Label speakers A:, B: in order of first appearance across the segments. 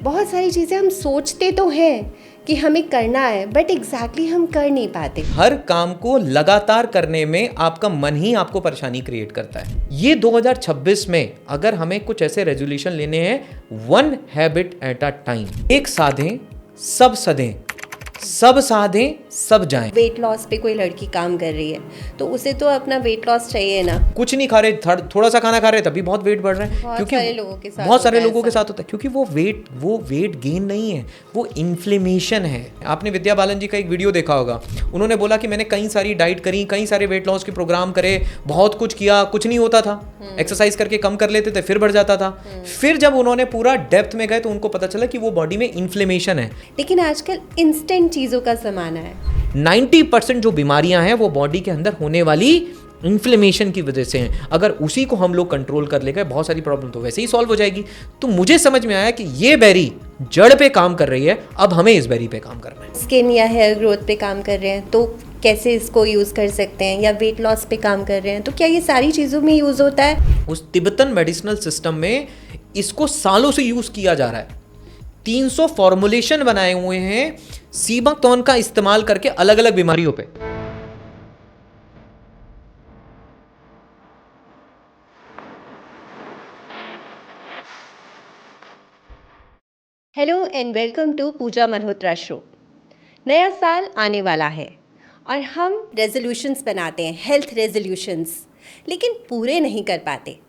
A: बहुत सारी चीज़ें हम सोचते तो हैं कि हमें करना है, बट एग्जैक्टली हम कर नहीं पाते।
B: हर काम को लगातार करने में आपका मन ही आपको परेशानी क्रिएट करता है। ये 2026 में अगर हमें कुछ ऐसे रेजोल्यूशन लेने हैं, 1 हैबिट एट अ टाइम, एक साधें सब सधें, सब साधें सब जाएं।
A: वेट लॉस पे कोई लड़की काम कर रही है तो उसे तो अपना वेट लॉस चाहिए ना।
B: कुछ नहीं खा रहे, थोड़ा सा खाना खा रहे तभी बहुत वेट बढ़ रहा है,
A: बहुत
B: क्योंकि
A: सारे लोगों के साथ
B: बहुत सारे
A: होता है
B: लोगों के
A: ऐसा।
B: साथ होता है, क्योंकि वो वेट गेन नहीं है, वो इन्फ्लेमेशन है। आपने विद्या बालन जी का एक वीडियो देखा होगा, उन्होंने बोला कि मैंने कई सारी डाइट करी, कई सारे वेट लॉस के प्रोग्राम करे, बहुत कुछ किया, कुछ नहीं होता था। एक्सरसाइज करके कम कर लेते थे, फिर बढ़ जाता था। फिर जब उन्होंने पूरा डेप्थ में गए तो उनको पता चला कि वो बॉडी में इन्फ्लेमेशन है।
A: लेकिन आजकल इंस्टेंट चीज़ों का ज़माना है।
B: 90% जो बीमारियां हैं वो बॉडी के अंदर होने वाली इन्फ्लेमेशन की वजह से हैं। अगर उसी को हम लोग कंट्रोल कर लेंगे, बहुत सारी प्रॉब्लम तो वैसे ही सॉल्व हो जाएगी। तो मुझे समझ में आया कि ये बेरी जड़ पे काम कर रही है, अब हमें इस बेरी पे काम करना है।
A: स्किन या हेयर ग्रोथ पे काम कर रहे हैं तो कैसे इसको यूज़ कर सकते हैं, या वेट लॉस पे काम कर रहे हैं तो क्या ये सारी चीज़ों में यूज़ होता है?
B: उस तिब्बतन मेडिसिनल सिस्टम में इसको सालों से यूज किया जा रहा है। 300 फॉर्मुलेशन बनाए हुए हैं सीबाक्तोन का इस्तेमाल करके अलग अलग बीमारियों पे।
A: Hello and welcome to Pooja Malhotra show. नया साल आने वाला है और हम रेजोल्यूशंस बनाते हैं, हेल्थ रेजोल्यूशंस, लेकिन पूरे नहीं कर पाते।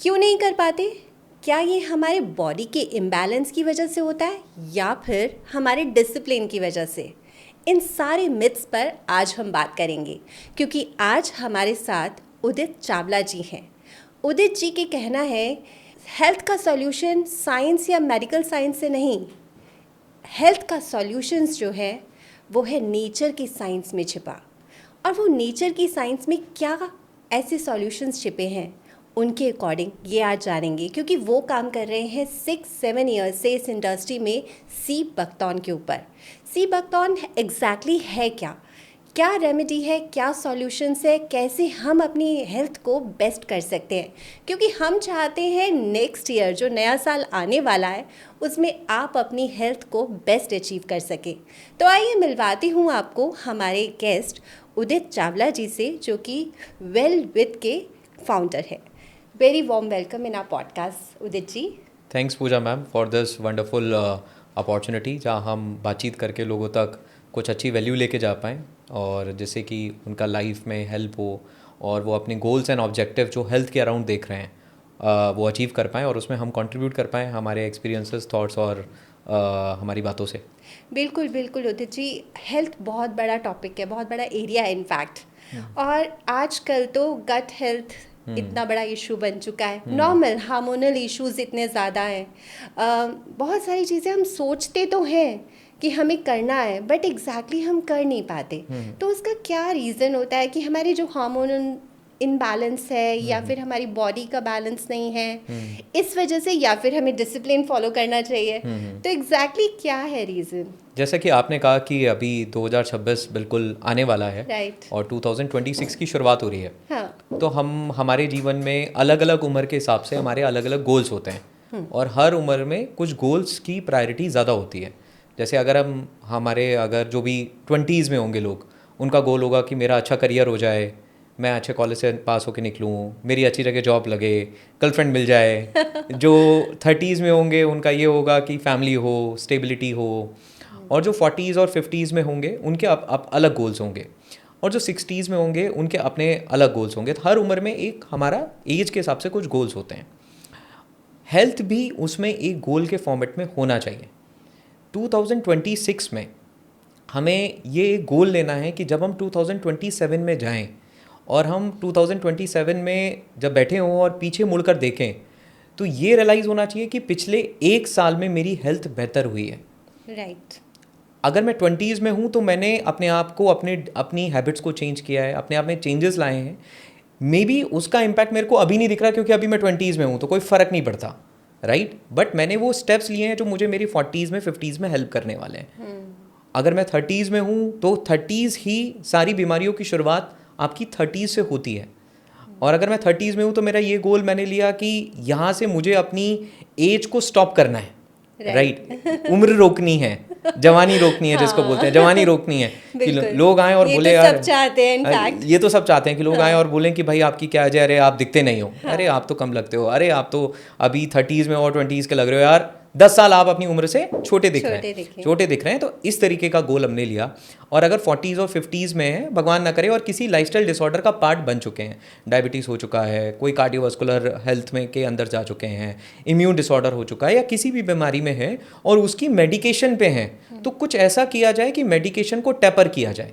A: क्यों नहीं कर पाते? क्या ये हमारे बॉडी के इम्बैलेंस की वजह से होता है या फिर हमारे डिसिप्लिन की वजह से? इन सारे मिथ्स पर आज हम बात करेंगे, क्योंकि आज हमारे साथ उदित चावला जी हैं। उदित जी के कहना है, हेल्थ का सॉल्यूशन साइंस या मेडिकल साइंस से नहीं, हेल्थ का सॉल्यूशंस जो है वो है नेचर की साइंस में छिपा। और वो नेचर की साइंस में क्या ऐसे सॉल्यूशंस छिपे हैं, उनके अकॉर्डिंग ये आज जानेंगे, क्योंकि वो काम कर रहे हैं 6-7 ईयर्स से इस इंडस्ट्री में सी बकथॉर्न के ऊपर। सी बकथॉर्न एग्जैक्टली है क्या, क्या रेमेडी है, क्या सॉल्यूशंस है, कैसे हम अपनी हेल्थ को बेस्ट कर सकते हैं, क्योंकि हम चाहते हैं नेक्स्ट ईयर जो नया साल आने वाला है उसमें आप अपनी हेल्थ को बेस्ट अचीव कर सकें। तो आइए मिलवाती हूँ आपको हमारे गेस्ट उदित चावला जी से, जो कि वेल विद के फाउंडर है। Very warm welcome in our podcast Udit ji.
B: Thanks Pooja ma'am for this wonderful opportunity, जहाँ हम बातचीत करके लोगों तक कुछ अच्छी वैल्यू लेके जा पाएँ, और जैसे कि उनका लाइफ में हेल्प हो और वो अपने गोल्स एंड ऑब्जेक्टिव जो हेल्थ के अराउंड देख रहे हैं वो अचीव कर पाएँ, और उसमें हम कंट्रीब्यूट कर पाएँ हमारे एक्सपीरियंसेस, थॉट्स और हमारी बातों से।
A: बिल्कुल बिल्कुल उदित जी, हेल्थ बहुत बड़ा टॉपिक है, बहुत बड़ा एरिया है इनफैक्ट। और आजकल तो गट हेल्थ इतना बड़ा इशू बन चुका है, नॉर्मल हार्मोनल इश्यूज इतने ज़्यादा हैं। बहुत सारी चीज़ें हम सोचते तो हैं कि हमें करना है, बट एग्जैक्टली हम कर नहीं पाते। तो उसका क्या रीज़न होता है कि हमारे जो हार्मोनल इनबैलेंस है, या फिर हमारी बॉडी का बैलेंस नहीं है इस वजह से, या फिर हमें डिसिप्लिन फॉलो करना चाहिए? तो एग्जैक्टली क्या है रीज़न?
B: जैसा कि आपने कहा कि अभी 2026 बिल्कुल आने वाला है,
A: राइट।
B: और 2026 की शुरुआत हो रही है।
A: हाँ।
B: तो हम हमारे जीवन में अलग अलग उम्र के हिसाब से हमारे अलग अलग गोल्स होते हैं, और हर उम्र में कुछ गोल्स की प्रायोरिटी ज़्यादा होती है। जैसे अगर अगर जो भी 20s में होंगे लोग, उनका गोल होगा कि मेरा अच्छा करियर हो जाए, मैं अच्छे कॉलेज से पास होकर निकलूँ, मेरी अच्छी जगह जॉब लगे, गर्लफ्रेंड मिल जाए। जो 30s में होंगे उनका ये होगा कि फैमिली हो, स्टेबिलिटी हो। और जो 40s और 50s में होंगे उनके अब अलग गोल्स होंगे, और जो 60s में होंगे उनके अपने अलग गोल्स होंगे। तो हर उम्र में एक हमारा एज के हिसाब से कुछ गोल्स होते हैं। हेल्थ भी उसमें एक गोल के फॉर्मेट में होना चाहिए। 2026 में हमें ये एक गोल लेना है कि जब हम 2027 में जाएं, और हम 2027 में जब बैठे हों और पीछे मुड़कर देखें, तो ये रियलाइज़ होना चाहिए कि पिछले 1 साल में मेरी हेल्थ बेहतर हुई है।
A: राइट।
B: अगर मैं 20s में हूँ तो मैंने अपने आप को अपनी हैबिट्स को चेंज किया है, अपने आप में चेंजेस लाए हैं। मे बी उसका इम्पैक्ट मेरे को अभी नहीं दिख रहा, क्योंकि अभी मैं 20s में हूँ तो कोई फ़र्क नहीं पड़ता, राइट। बट मैंने वो स्टेप्स लिए हैं जो मुझे मेरी 40s में 50s में हेल्प करने वाले हैं। अगर मैं 30s में हूँ तो 30s ही सारी बीमारियों की शुरुआत आपकी 30s से होती है। और अगर मैं 30s में हूँ तो मेरा ये गोल मैंने लिया कि यहाँ से मुझे अपनी एज को स्टॉप करना है, राइट उम्र रोकनी है, जवानी रोकनी है, जिसको बोलते हैं जवानी रोकनी है कि लोग आए और बोले यार,
A: सब चाहते हैं इनफैक्ट,
B: ये तो सब चाहते हैं कि लोग आए और बोलें कि भाई आपकी क्या वजह, अरे आप दिखते नहीं हो, अरे आप तो कम लगते हो, अरे आप तो अभी 30s में और 20s के लग रहे हो यार, 10 साल आप अपनी उम्र से छोटे दिख रहे हैं। तो इस तरीके का गोल हमने लिया। और अगर 40s और 50s में है, भगवान ना करे, और किसी लाइफस्टाइल डिसऑर्डर का पार्ट बन चुके हैं, डायबिटीज़ हो चुका है, कोई कार्डियोवास्कुलर हेल्थ में के अंदर जा चुके हैं, इम्यून डिसऑर्डर हो चुका है, या किसी भी बीमारी में है और उसकी मेडिकेशन पे हैं, तो कुछ ऐसा किया जाए कि मेडिकेशन को टेपर किया जाए,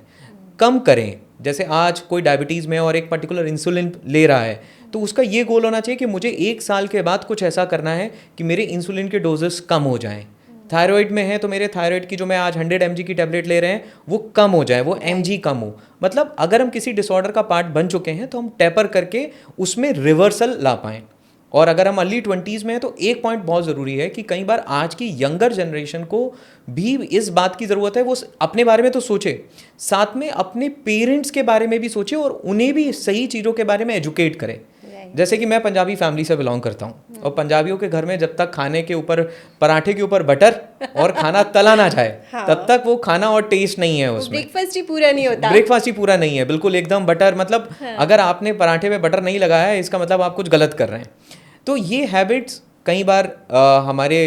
B: कम करें। जैसे आज कोई डायबिटीज़ में और एक पर्टिकुलर इंसुलिन ले रहा है, तो उसका ये गोल होना चाहिए कि मुझे 1 साल के बाद कुछ ऐसा करना है कि मेरे इंसुलिन के डोजेस कम हो जाएं। थायराइड में है तो मेरे थायराइड की जो मैं आज 100 mg की टैबलेट ले रहे हैं वो कम हो जाए, वो mg कम हो। मतलब अगर हम किसी डिसऑर्डर का पार्ट बन चुके हैं तो हम टेपर करके उसमें रिवर्सल ला पाएँ। और अगर हम अर्ली 20s में हैं तो एक पॉइंट बहुत ज़रूरी है कि कई बार आज की यंगर जनरेशन को भी इस बात की ज़रूरत है, वो अपने बारे में तो सोचे, साथ में अपने पेरेंट्स के बारे में भी सोचे और उन्हें भी सही चीज़ों के बारे में एजुकेट करें। जैसे कि मैं पंजाबी फैमिली से बिलोंग करता हूँ, और पंजाबियों के घर में जब तक खाने के ऊपर, पराठे के ऊपर बटर और खाना तला ना जाए तब तक वो खाना और टेस्ट नहीं है उसमें,
A: ब्रेकफास्ट ही पूरा नहीं होता,
B: ब्रेकफास्ट ही पूरा नहीं है, बिल्कुल एकदम बटर। मतलब अगर आपने पराठे पे बटर नहीं लगाया है, इसका मतलब आप कुछ गलत कर रहे हैं। तो ये हैबिट्स कई बार हमारे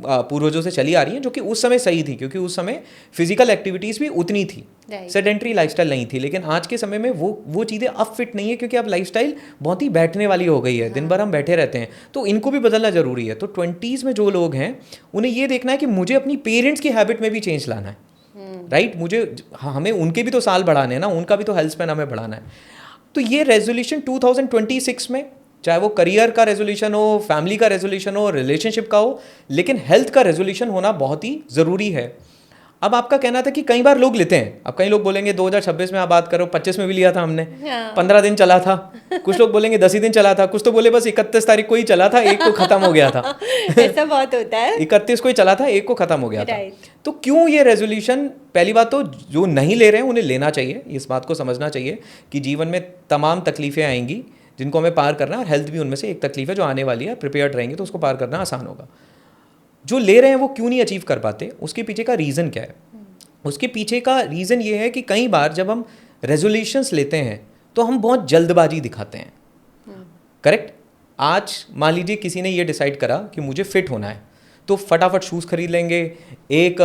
B: पूर्वजों से चली आ रही हैं, जो कि उस समय सही थी, क्योंकि उस समय फिजिकल एक्टिविटीज़ भी उतनी थी, सेडेंटरी लाइफस्टाइल नहीं थी। लेकिन आज के समय में वो चीज़ें अब फिट नहीं है, क्योंकि अब लाइफस्टाइल बहुत ही बैठने वाली हो गई है, दिन भर हम बैठे रहते हैं, तो इनको भी बदलना ज़रूरी है। तो 20s में जो लोग हैं उन्हें ये देखना है कि मुझे अपनी पेरेंट्स की हैबिट में भी चेंज लाना है, राइट। हमें उनके भी तो साल बढ़ाने हैं ना, उनका भी तो हेल्थ स्पैन हमें बढ़ाना है। तो ये रेजोल्यूशन 2026 में, चाहे वो करियर का रेजोल्यूशन हो, फैमिली का रेजोल्यूशन हो, रिलेशनशिप का हो, लेकिन हेल्थ का रेजोल्यूशन होना बहुत ही ज़रूरी है। अब आपका कहना था कि कई बार लोग लेते हैं, अब कई लोग बोलेंगे 2026 में आप बात करो, 25 में भी लिया था हमने, 15 दिन चला था, कुछ लोग बोलेंगे 10 ही दिन चला था, कुछ तो बोले बस 31 तारीख को ही चला था, 1 को ख़त्म हो गया था।
A: ऐसा बहुत होता है,
B: 31 को ही चला था, 1 को ख़त्म हो गया था। तो क्यों ये रेजोल्यूशन? पहली बात तो जो नहीं ले रहे हैं उन्हें लेना चाहिए, इस बात को समझना चाहिए कि जीवन में तमाम तकलीफ़ें आएंगी जिनको हमें पार करना है, और हेल्थ भी उनमें से एक तकलीफ है जो आने वाली है। प्रिपेयर्ड रहेंगे तो उसको पार करना आसान होगा। जो ले रहे हैं वो क्यों नहीं अचीव कर पाते, उसके पीछे का रीज़न क्या है? उसके पीछे का रीज़न ये है कि कई बार जब हम रेजोल्यूशंस लेते हैं तो हम बहुत जल्दबाजी दिखाते हैं, करेक्ट। आज मान लीजिए किसी ने ये डिसाइड करा कि मुझे फिट होना है, तो फटाफट शूज़ खरीद लेंगे, एक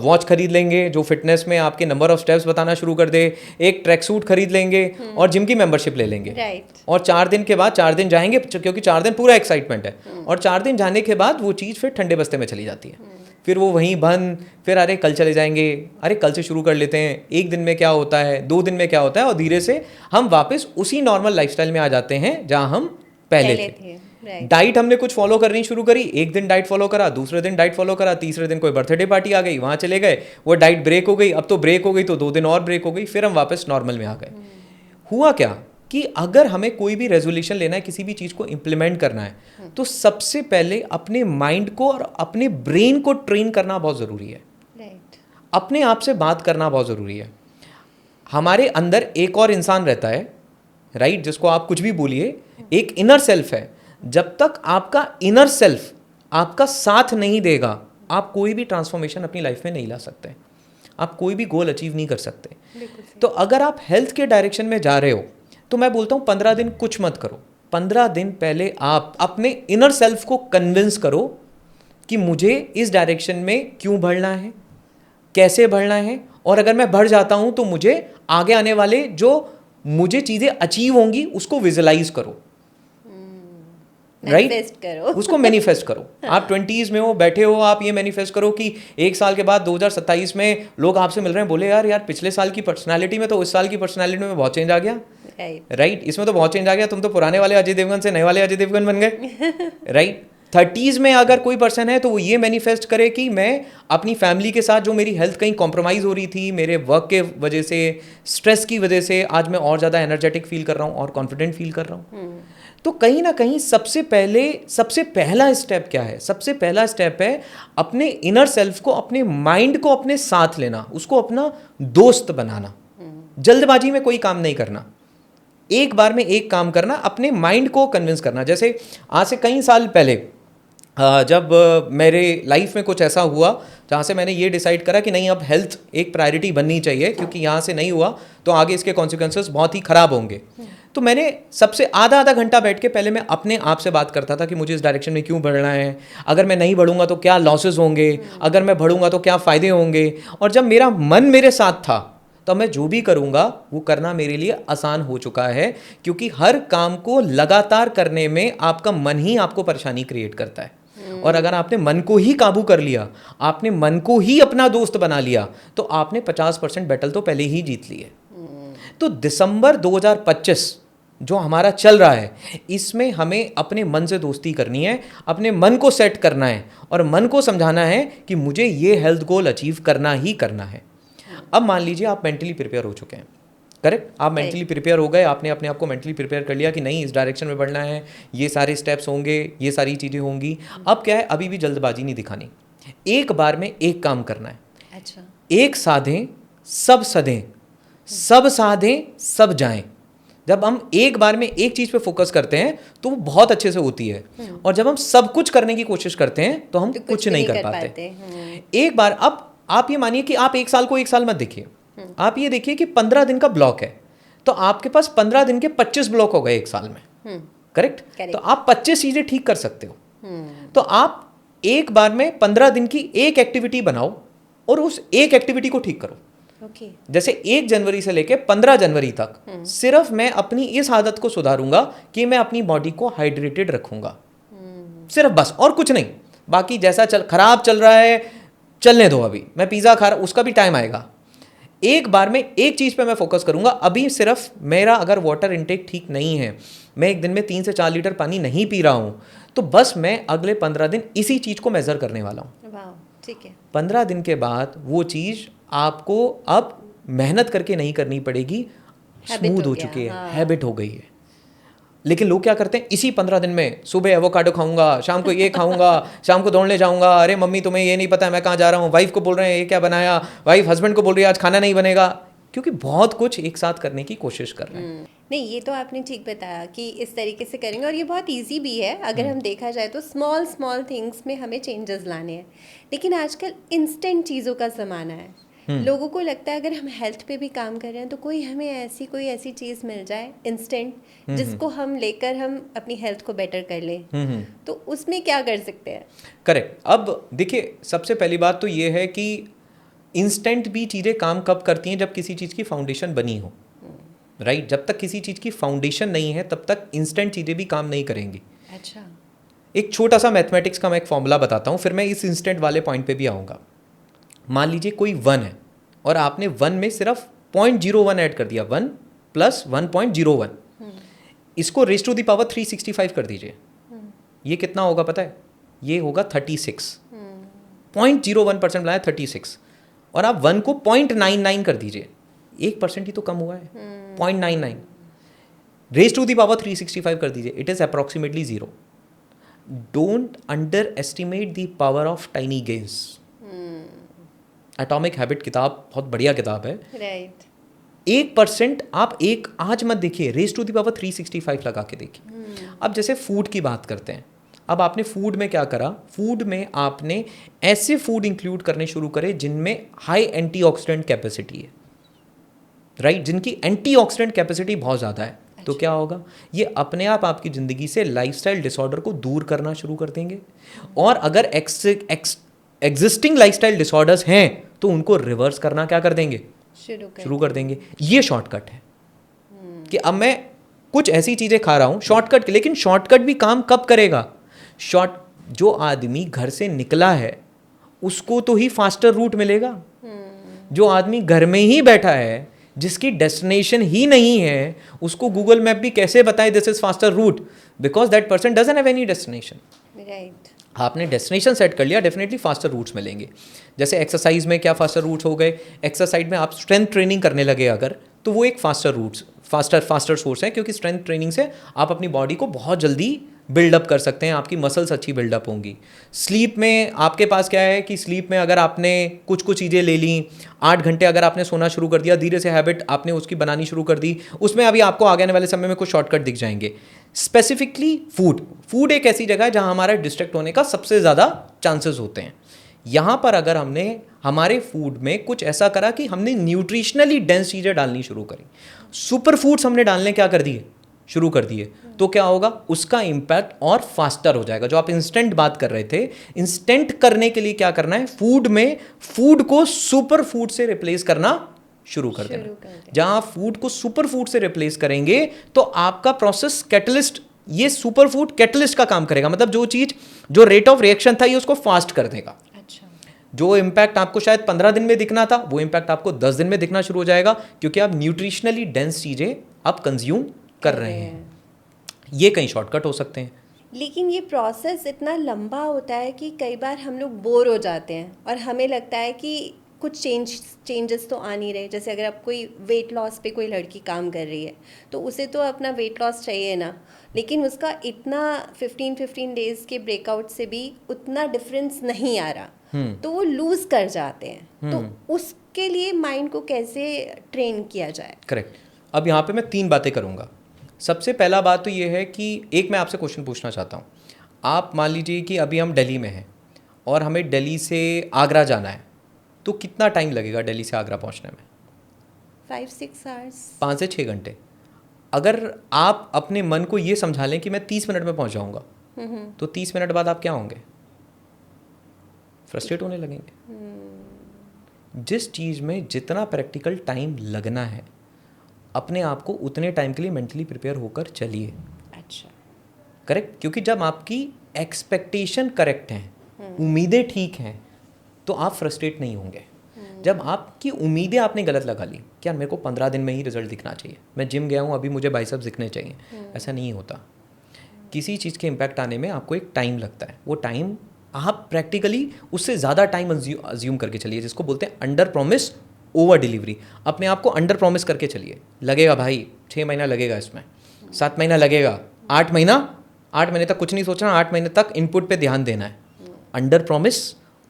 B: वॉच खरीद लेंगे जो फिटनेस में आपके नंबर ऑफ स्टेप्स बताना शुरू कर दे, एक ट्रैक सूट खरीद लेंगे और जिम की मेंबरशिप ले लेंगे, और 4 दिन के बाद 4 दिन जाएंगे, क्योंकि 4 दिन पूरा एक्साइटमेंट है, और 4 दिन जाने के बाद वो चीज़ फिर ठंडे बस्ते में चली जाती है, फिर वो वहीं बंद, फिर अरे कल चले जाएंगे, अरे कल से शुरू कर लेते हैं, 1 दिन में क्या होता है, 2 दिन में क्या होता है, और धीरे से हम वापस उसी नॉर्मल लाइफस्टाइल में आ जाते हैं जहाँ हम पहले थे। डाइट हमने कुछ फॉलो करनी शुरू करी, 1 दिन डाइट फॉलो करा, दूसरे दिन डाइट फॉलो करा, तीसरे दिन कोई बर्थडे पार्टी आ गई, वहाँ चले गए, वो डाइट ब्रेक हो गई, अब तो ब्रेक हो गई तो 2 दिन और ब्रेक हो गई, फिर हम वापस नॉर्मल में आ गए। हुआ क्या कि अगर हमें कोई भी रेजोल्यूशन लेना है, किसी भी चीज़ को इम्प्लीमेंट करना है, तो सबसे पहले अपने माइंड को और अपने ब्रेन को ट्रेन करना बहुत ज़रूरी है, अपने आप से बात करना बहुत ज़रूरी है। हमारे अंदर एक और इंसान रहता है, राइट, जिसको आप कुछ भी बोलिए, एक इनर सेल्फ है। जब तक आपका इनर सेल्फ आपका साथ नहीं देगा, आप कोई भी ट्रांसफॉर्मेशन अपनी लाइफ में नहीं ला सकते, आप कोई भी गोल अचीव नहीं कर सकते। तो अगर आप हेल्थ के डायरेक्शन में जा रहे हो तो मैं बोलता हूँ 15 दिन कुछ मत करो, 15 दिन पहले आप अपने इनर सेल्फ को कन्विंस करो कि मुझे इस डायरेक्शन में क्यों बढ़ना है, कैसे बढ़ना है, और अगर मैं बढ़ जाता हूँ तो मुझे आगे आने वाले जो मुझे चीज़ें अचीव होंगी उसको विजुलाइज करो, राइट, उसको मैनिफेस्ट करो। आप 20s में हो, बैठे हो, आप ये मैनिफेस्ट करो कि 1 साल के बाद 2027 में लोग आपसे मिल रहे हैं, बोले यार पिछले साल की पर्सनालिटी में तो इस साल की पर्सनालिटी में बहुत चेंज आ गया, राइट, इसमें तो बहुत चेंज आ गया, तुम तो पुराने वाले अजय देवगन से नए वाले अजय देवगन बन गए, राइट। 30s में अगर कोई पर्सन है तो वो ये मैनिफेस्ट करे कि मैं अपनी फैमिली के साथ, जो मेरी हेल्थ कहीं कॉम्प्रोमाइज़ हो रही थी मेरे वर्क के वजह से, स्ट्रेस की वजह से, आज मैं और ज़्यादा एनर्जेटिक फील कर रहा हूँ और कॉन्फिडेंट फील कर रहा हूँ। तो कहीं ना कहीं सबसे पहला स्टेप क्या है? सबसे पहला स्टेप है अपने इनर सेल्फ को, अपने माइंड को अपने साथ लेना, उसको अपना दोस्त बनाना। जल्दबाजी में कोई काम नहीं करना, एक बार में एक काम करना, अपने माइंड को कन्विंस करना। जैसे आज से कई साल पहले जब मेरे लाइफ में कुछ ऐसा हुआ जहाँ से मैंने ये डिसाइड करा कि नहीं, अब हेल्थ एक प्रायोरिटी बननी चाहिए, क्योंकि यहाँ से नहीं हुआ तो आगे इसके कॉन्सिक्वेंसेस बहुत ही ख़राब होंगे। तो मैंने सबसे आधा घंटा बैठ के पहले मैं अपने आप से बात करता था कि मुझे इस डायरेक्शन में क्यों बढ़ना है, अगर मैं नहीं बढ़ूंगा तो क्या लॉसेस होंगे, अगर मैं बढ़ूंगा तो क्या फ़ायदे होंगे। और जब मेरा मन मेरे साथ था तो मैं जो भी करूंगा वो करना मेरे लिए आसान हो चुका है, क्योंकि हर काम को लगातार करने में आपका मन ही आपको परेशानी क्रिएट करता है। और अगर आपने मन को ही काबू कर लिया, आपने मन को ही अपना दोस्त बना लिया, तो आपने 50% बैटल तो पहले ही जीत ली है। तो दिसंबर 2025 जो हमारा चल रहा है, इसमें हमें अपने मन से दोस्ती करनी है, अपने मन को सेट करना है और मन को समझाना है कि मुझे ये हेल्थ गोल अचीव करना ही करना है। अब मान लीजिए आप मेंटली प्रिपेयर हो चुके हैं, करेक्ट, आप मेंटली प्रिपेयर हो गए, आपने अपने आप को मेंटली प्रिपेयर कर लिया कि नहीं, इस डायरेक्शन में बढ़ना है, ये सारे स्टेप्स होंगे, ये सारी चीज़ें होंगी। अब क्या है, अभी भी जल्दबाजी नहीं दिखानी, एक बार में एक काम करना है।
A: अच्छा, एक
B: साधें सब सधें, सब साधें सब जाएं। जब हम एक बार में एक चीज़ पे फोकस करते हैं तो वो बहुत अच्छे से होती है, और जब हम सब कुछ करने की कोशिश करते हैं तो हम कुछ नहीं कर पाते। एक बार, अब आप ये मानिए कि आप एक साल को एक साल मत देखिए, आप ये देखिए कि 15 दिन का ब्लॉक है, तो आपके पास 15 दिन के 25 ब्लॉक हो गए एक साल में, करेक्ट? तो आप 25 चीज़ें ठीक कर सकते हो। तो आप एक बार में 15 दिन की एक एक्टिविटी बनाओ और उस एक एक्टिविटी को ठीक करो। जैसे 1 जनवरी से लेके 15 जनवरी तक सिर्फ मैं अपनी इस आदत को सुधारूंगा कि मैं अपनी बॉडी को हाइड्रेटेड रखूंगा, सिर्फ बस, और कुछ नहीं। बाकी जैसा खराब चल रहा है चलने दो, अभी मैं पिज़्ज़ा खा रहा, उसका भी टाइम आएगा। एक बार में एक चीज़ पे मैं फोकस करूंगा। अभी सिर्फ मेरा अगर वाटर इनटेक ठीक नहीं है, मैं एक दिन में 3 से 4 लीटर पानी नहीं पी रहा हूं, तो बस मैं अगले 15 दिन इसी चीज़ को मेज़र करने वाला हूं।
A: ठीक है।
B: 15 दिन के बाद वो चीज़ आपको अब मेहनत करके नहीं करनी पड़ेगी, स्मूथ हो चुकी है, हैबिट हो गई है। लेकिन लोग क्या करते हैं, इसी 15 दिन में सुबह एवोकाडो खाऊंगा, शाम को ये खाऊंगा, शाम को दौड़ने जाऊंगा, अरे मम्मी तुम्हें ये नहीं पता है मैं कहाँ जा रहा हूँ, वाइफ को बोल रहे हैं ये क्या बनाया, वाइफ हस्बैंड को बोल रही है आज खाना नहीं बनेगा, क्योंकि बहुत कुछ एक साथ करने की कोशिश कर रहे हैं।
A: नहीं, ये तो आपने ठीक बताया कि इस तरीके से करेंगे, और ये बहुत इजी भी है अगर हम देखा जाए तो। स्मॉल थिंग्स में हमें चेंजेस लाने हैं, लेकिन आजकल इंस्टेंट चीज़ों का ज़माना है। लोगों को लगता है अगर हम हेल्थ पे भी काम कर रहे हैं तो कोई ऐसी चीज़ मिल जाए इंस्टेंट, जिसको हम लेकर हम अपनी हेल्थ को बेटर कर लें, तो उसमें क्या कर सकते हैं?
B: करेक्ट। अब देखिए, सबसे पहली बात तो ये है कि इंस्टेंट भी चीज़ें काम कब करती हैं, जब किसी चीज़ की फाउंडेशन बनी हो, राइट? जब तक किसी चीज़ की फाउंडेशन नहीं है तब तक इंस्टेंट चीज़ें भी काम नहीं करेंगी।
A: अच्छा,
B: एक छोटा सा मैथमेटिक्स का मैं एक फॉर्मूला बताता हूँ, फिर मैं इस इंस्टेंट वाले पॉइंट पे भी आऊँगा। मान लीजिए कोई 1 है और आपने 1 में सिर्फ 0.01 ऐड कर दिया, 1 + 1.01, इसको रेज़ टू द पावर 365 कर दीजिए। ये कितना होगा पता है? ये होगा 36। 0.01% बनाया 36, और आप 1 को 0.99 कर दीजिए, 1% ही तो कम हुआ है, 0.99 रेज़ टू द पावर 365 कर दीजिए, it is approximately 0। Don't under estimate the power of tiny gains. Atomic habit किताब बहुत बढ़िया किताब है,
A: राइट।
B: 1% आप एक आज मत देखिए, रेज़ टू द पावर 365 लगा के देखिए। अब जैसे फूड की बात करते हैं, अब आपने फूड में क्या करा, फूड में आपने ऐसे फूड इंक्लूड करने शुरू करे जिनमें हाई एंटीऑक्सीडेंट कैपेसिटी है, राइट? जिनकी एंटीऑक्सीडेंट कैपेसिटी बहुत ज़्यादा है। तो क्या होगा, ये अपने आप आपकी ज़िंदगी से लाइफस्टाइल डिसऑर्डर को दूर करना शुरू कर देंगे, और अगर एग्जिस्टिंग लाइफस्टाइल डिसऑर्डर्स हैं तो उनको रिवर्स करना क्या कर देंगे, शुरू कर देंगे। ये शॉर्टकट है कि अब मैं कुछ ऐसी चीज़ें खा रहा हूँ शॉर्टकट, लेकिन शॉर्टकट भी काम कब करेगा? जो आदमी घर से निकला है उसको तो ही फास्टर रूट मिलेगा। जो आदमी घर में ही बैठा है, जिसकी डेस्टिनेशन ही नहीं है, उसको गूगल मैप भी कैसे बताए this is faster route, because that person doesn't have any destination.
A: Right.
B: आपने डेस्टिनेशन सेट कर लिया, डेफिनेटली फास्टर रूट्स मिलेंगे। जैसे एक्सरसाइज में क्या फास्टर रूट्स हो गए, एक्सरसाइज में आप स्ट्रेंथ ट्रेनिंग करने लगे अगर, तो वो एक फास्टर सोर्स है, क्योंकि स्ट्रेंथ ट्रेनिंग से आप अपनी बॉडी को बहुत जल्दी बिल्डअप कर सकते हैं, आपकी मसल्स अच्छी बिल्डअप होंगी। स्लीप में आपके पास क्या है कि स्लीप में अगर आपने कुछ कुछ चीज़ें ले ली, 8 घंटे अगर आपने सोना शुरू कर दिया, धीरे से हैबिट आपने उसकी बनानी शुरू कर दी, उसमें अभी आपको आगे आने वाले समय में कुछ शॉर्टकट दिख जाएंगे। स्पेसिफिकली फूड एक ऐसी जगह है जहाँ हमारा डिस्ट्रैक्ट होने का सबसे ज़्यादा चांसेस होते हैं। यहाँ पर अगर हमने हमारे फूड में कुछ ऐसा करा कि हमने न्यूट्रिशनली डेंस चीज़ें डालनी शुरू करी, सुपर फूड्स हमने डालने क्या कर दिए, शुरू कर दिए, तो क्या होगा, उसका इम्पैक्ट और फास्टर हो जाएगा। जो आप इंस्टेंट बात कर रहे थे, इंस्टेंट करने के लिए क्या करना है, फूड में फूड को सुपर फूड से रिप्लेस करना शुरू कर देना। जहां आप फूड को सुपर फूड से रिप्लेस करेंगे तो आपका प्रोसेस कैटलिस्ट, ये सुपर फूड कैटलिस्ट का काम करेगा। मतलब जो चीज, जो रेट ऑफ रिएक्शन था, ये उसको फास्ट कर देगा। जो इम्पैक्ट आपको शायद 15 दिन में दिखना था, वो इम्पैक्ट आपको 10 दिन में दिखना शुरू हो जाएगा, क्योंकि आप न्यूट्रिशनली डेंस चीजें आप कंज्यूम कर रहे हैं। ये कई शॉर्टकट हो सकते हैं।
A: लेकिन ये प्रोसेस इतना लंबा होता है कि कई बार हम लोग बोर हो जाते हैं और हमें लगता है कि कुछ चेंजेस तो आ नहीं रहे। जैसे अगर आप कोई वेट लॉस पे कोई लड़की काम कर रही है तो उसे तो अपना वेट लॉस चाहिए ना, लेकिन उसका इतना 15 डेज के ब्रेकआउट से भी उतना डिफरेंस नहीं आ रहा, तो वो लूज कर जाते हैं। तो उसके लिए माइंड को कैसे ट्रेन किया जाए?
B: करेक्ट। अब यहाँ पे मैं 3 बातें करूँगा। सबसे पहला बात तो ये है कि एक मैं आपसे क्वेश्चन पूछना चाहता हूँ। आप मान लीजिए कि अभी हम दिल्ली में हैं और हमें दिल्ली से आगरा जाना है, तो कितना टाइम लगेगा दिल्ली से आगरा पहुँचने में?
A: 5-6 आवर्स,
B: 5 से 6 घंटे। अगर आप अपने मन को ये समझा लें कि मैं 30 मिनट में पहुँच जाऊँगा, तो 30 मिनट बाद आप क्या होंगे? फ्रस्ट्रेट होने लगेंगे। जिस चीज़ में जितना प्रैक्टिकल टाइम लगना है, अपने आप को उतने टाइम के लिए मेंटली प्रिपेयर होकर चलिए।
A: अच्छा,
B: करेक्ट। क्योंकि जब आपकी एक्सपेक्टेशन करेक्ट हैं, उम्मीदें ठीक हैं, तो आप फ्रस्ट्रेट नहीं होंगे। जब आपकी उम्मीदें आपने गलत लगा ली कि यार मेरे को 15 दिन में ही रिजल्ट दिखना चाहिए, मैं जिम गया हूँ, अभी मुझे बाइसेप्स दिखने चाहिए, ऐसा नहीं होता। किसी चीज़ के इम्पैक्ट आने में आपको एक टाइम लगता है। वो टाइम आप प्रैक्टिकली उससे ज़्यादा टाइम अज्यूम करके चलिए, जिसको बोलते हैं अंडर प्रॉमिस ओवर डिलीवरी। अपने आप को अंडर प्रॉमिस करके चलिए। लगेगा भाई 6 महीना लगेगा, इसमें 7 महीना लगेगा, 8 महीने तक कुछ नहीं सोचना, 8 महीने तक इनपुट पे ध्यान देना है। Under promise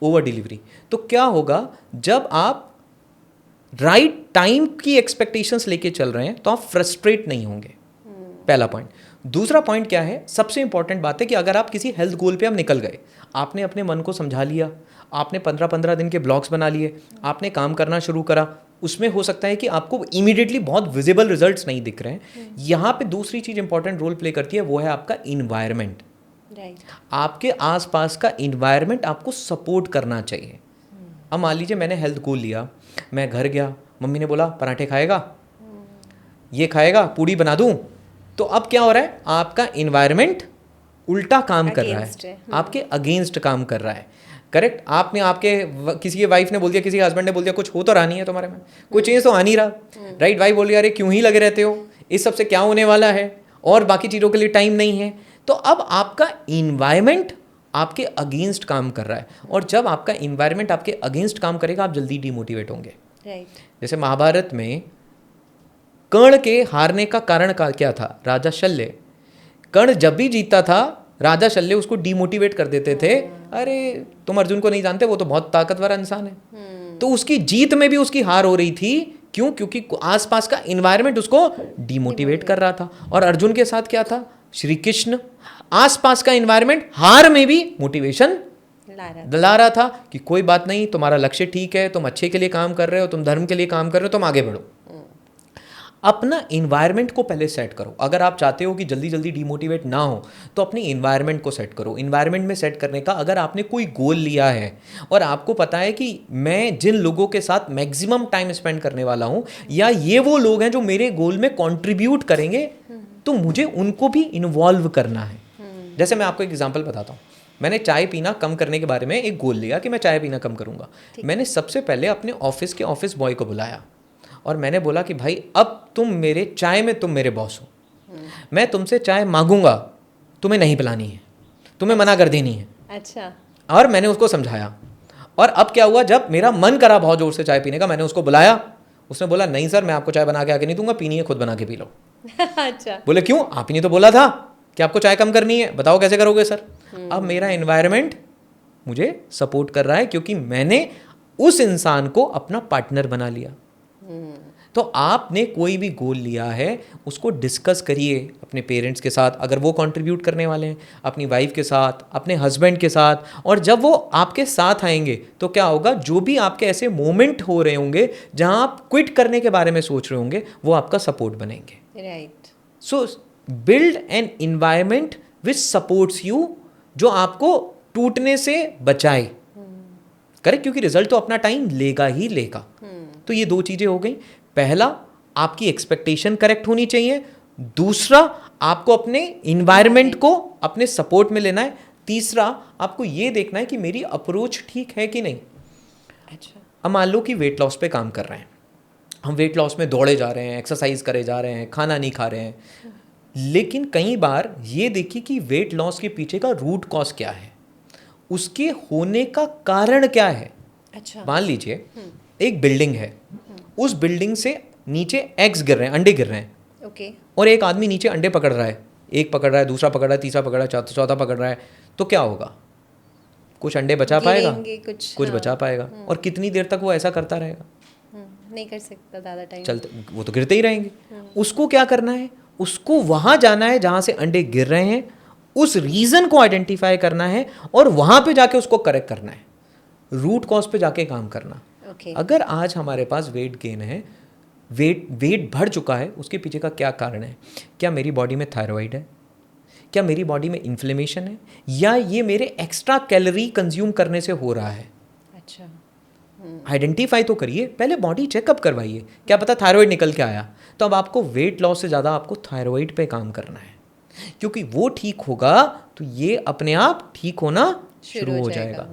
B: over delivery. तो क्या होगा, जब आप राइट टाइम की एक्सपेक्टेशंस लेके चल रहे हैं तो आप फ्रस्ट्रेट नहीं होंगे। पहला पॉइंट। दूसरा पॉइंट क्या है, सबसे इंपॉर्टेंट बात है कि अगर आप किसी हेल्थ गोल पे आप निकल गए, आपने अपने मन को समझा लिया, आपने 15-15 दिन के ब्लॉग्स बना लिए, आपने काम करना शुरू करा, उसमें हो सकता है कि आपको इमीडिएटली बहुत विजिबल रिजल्ट्स नहीं दिख रहे हैं। यहाँ पे दूसरी चीज़ इंपॉर्टेंट रोल प्ले करती है, वो है आपका इन्वायरमेंट। आपके आसपास का इन्वायरमेंट आपको सपोर्ट करना चाहिए। अब मान लीजिए मैंने हेल्थ गोल लिया, मैं घर गया, मम्मी ने बोला पराठे खाएगा, ये खाएगा, पूड़ी बना दूँ, तो अब क्या हो रहा है, आपका इन्वायरमेंट उल्टा काम कर रहा है, आपके अगेंस्ट काम कर रहा है। करेक्ट। आपने आपके किसी की वाइफ ने बोल दिया, किसी के हस्बैंड ने बोल दिया कुछ हो तो रहा नहीं है तुम्हारे में, कोई चेंज तो आ नहीं रहा, राइट। वाइफ बोल रही है अरे क्यों ही लगे रहते हो, इस सब से क्या होने वाला है, और बाकी चीज़ों के लिए टाइम नहीं है। तो अब आपका इन्वायरमेंट आपके अगेंस्ट काम कर रहा है, और जब आपका इन्वायरमेंट आपके अगेंस्ट काम करेगा आप जल्दी डिमोटिवेट होंगे। जैसे महाभारत में कर्ण के हारने का कारण क्या था, राजा शल्य। कर्ण जब भी जीतता था, राजा शल्य उसको डिमोटिवेट कर देते थे, अरे तुम अर्जुन को नहीं जानते, वो तो बहुत ताकतवर इंसान है। तो उसकी जीत में भी उसकी हार हो रही थी, क्यों? क्योंकि आसपास का इन्वायरमेंट उसको डिमोटिवेट कर रहा था। और अर्जुन के साथ क्या था, श्री कृष्ण आसपास का इन्वायरमेंट हार में भी मोटिवेशन ला रहा था कि कोई बात नहीं, तुम्हारा लक्ष्य ठीक है, तुम अच्छे के लिए काम कर रहे हो, तुम धर्म के लिए काम कर रहे हो, तुम आगे बढ़ो। अपना इन्वायरमेंट को पहले सेट करो। अगर आप चाहते हो कि जल्दी जल्दी डिमोटिवेट ना हो, तो अपने इन्वायरमेंट को सेट करो। इन्वायरमेंट में सेट करने का, अगर आपने कोई गोल लिया है और आपको पता है कि मैं जिन लोगों के साथ मैक्सिमम टाइम स्पेंड करने वाला हूँ, या ये वो लोग हैं जो मेरे गोल में कंट्रीब्यूट करेंगे, तो मुझे उनको भी इन्वॉल्व करना है। जैसे मैं आपको एक एग्जाम्पल बताता हूँ। मैंने चाय पीना कम करने के बारे में एक गोल लिया कि मैं चाय पीना कम करूँगा। मैंने सबसे पहले अपने ऑफिस के ऑफिस बॉय को बुलाया और मैंने बोला कि भाई अब तुम मेरे चाय में, तुम मेरे बॉस हो, मैं तुमसे चाय मांगूंगा, तुम्हें नहीं पिलानी है, तुम्हें मना कर देनी है।
A: अच्छा।
B: और मैंने उसको समझाया। और अब क्या हुआ, जब मेरा मन करा बहुत जोर से चाय पीने का, मैंने उसको बुलाया, उसने बोला नहीं सर मैं आपको चाय बना के आके नहीं दूंगा, पीनी है खुद बना के पी लो।
A: अच्छा।
B: बोले क्यों, आप ही ने तो बोला था कि आपको चाय कम करनी है, बताओ कैसे करोगे सर। अब मेरा एनवायरनमेंट मुझे सपोर्ट कर रहा है क्योंकि मैंने उस इंसान को अपना पार्टनर बना लिया। तो आपने कोई भी गोल लिया है उसको डिस्कस करिए अपने पेरेंट्स के साथ, अगर वो कंट्रीब्यूट करने वाले हैं, अपनी वाइफ के साथ, अपने हस्बैंड के साथ। और जब वो आपके साथ आएंगे तो क्या होगा, जो भी आपके ऐसे मोमेंट हो रहे होंगे जहां आप क्विट करने के बारे में सोच रहे होंगे, वो आपका सपोर्ट बनेंगे।
A: Right.
B: So build an environment which supports you, जो आपको टूटने से बचाए। करेक्ट, क्योंकि रिजल्ट तो अपना टाइम लेगा ही लेगा। तो ये दो चीजें हो गई। पहला, आपकी एक्सपेक्टेशन करेक्ट होनी चाहिए। दूसरा, आपको अपने इन्वायरमेंट को अपने सपोर्ट में लेना है। तीसरा, आपको ये देखना है कि मेरी अप्रोच ठीक है कि नहीं।
A: अच्छा।
B: अब मान लो कि वेट लॉस पे काम कर रहे हैं, हम वेट लॉस में दौड़े जा रहे हैं, एक्सरसाइज करे जा रहे हैं, खाना नहीं खा रहे हैं, लेकिन कई बार ये देखिए कि वेट लॉस के पीछे का रूट कॉज क्या है, उसके होने का कारण क्या है।
A: अच्छा।
B: मान लीजिए एक बिल्डिंग है, उस बिल्डिंग से नीचे एग्स गिर रहे हैं, अंडे गिर रहे हैं,
A: ओके।
B: और एक आदमी नीचे अंडे पकड़ रहा है, एक पकड़ रहा है, दूसरा पकड़ रहा है, तीसरा पकड़ रहा है, चौथा पकड़ रहा है, तो क्या होगा, कुछ अंडे बचा पाएगा, कुछ
A: हाँ।
B: बचा पाएगा। और कितनी देर तक वो ऐसा करता रहेगा,
A: नहीं कर सकता ज़्यादा टाइम,
B: चलते वो तो गिरते ही रहेंगे। उसको क्या करना है, उसको वहां जाना है जहां से अंडे गिर रहे हैं, उस रीजन को आइडेंटिफाई करना है और वहां पे जाके उसको करेक्ट करना है, रूट कॉज पे जाके काम करना।
A: ओके।
B: अगर आज हमारे पास वेट गेन है, वेट बढ़ चुका है, उसके पीछे का क्या कारण है। क्या मेरी बॉडी में थायराइड है, क्या मेरी बॉडी में इन्फ्लेमेशन है, या ये मेरे एक्स्ट्रा कैलोरी कंज्यूम करने से हो रहा है।
A: अच्छा।
B: आइडेंटिफाई तो करिए, पहले बॉडी चेकअप करवाइए, क्या पता थायराइड निकल के आया। तो अब आपको वेट लॉस से ज़्यादा आपको थायराइड पे काम करना है, क्योंकि वो ठीक होगा तो ये अपने आप ठीक होना शुरू हो जाएगा।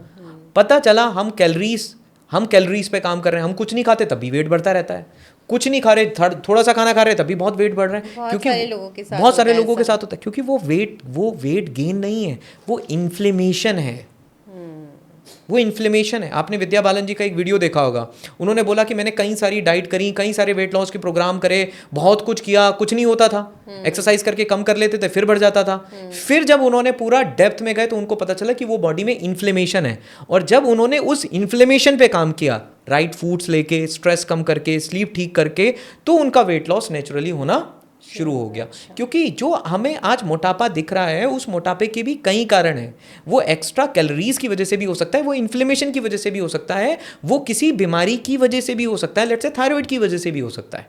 B: पता चला हम कैलोरीज पे काम कर रहे हैं, हम कुछ नहीं खाते तब भी वेट बढ़ता रहता है, कुछ नहीं खा रहे, थोड़ा सा खाना खा रहे तब भी बहुत वेट बढ़ रहा है, क्योंकि बहुत सारे लोगों के साथ होता है, क्योंकि वो वेट गेन नहीं है, वो इन्फ्लेमेशन है। वो इन्फ्लेमेशन है। आपने विद्या बालन जी का एक वीडियो देखा होगा, उन्होंने बोला कि मैंने कई सारी डाइट करी, कई सारे वेट लॉस के प्रोग्राम करे, बहुत कुछ किया, कुछ नहीं होता था। एक्सरसाइज करके कम कर लेते थे, फिर बढ़ जाता था। फिर जब उन्होंने पूरा डेप्थ में गए तो उनको पता चला कि वो बॉडी में इन्फ्लेमेशन है। और जब उन्होंने उस इन्फ्लेमेशन पे काम किया, राइट फूड्स लेके, स्ट्रेस कम करके, स्लीप ठीक करके, तो उनका वेट लॉस नेचुरली होना शुरू हो गया। क्योंकि जो हमें आज मोटापा दिख रहा है, उस मोटापे के भी कई कारण हैं। वो एक्स्ट्रा कैलोरीज की वजह से भी हो सकता है, वो इन्फ्लेमेशन की वजह से भी हो सकता है, वो किसी बीमारी की वजह से भी हो सकता है, लेट्स से थायराइड की वजह से भी हो सकता है,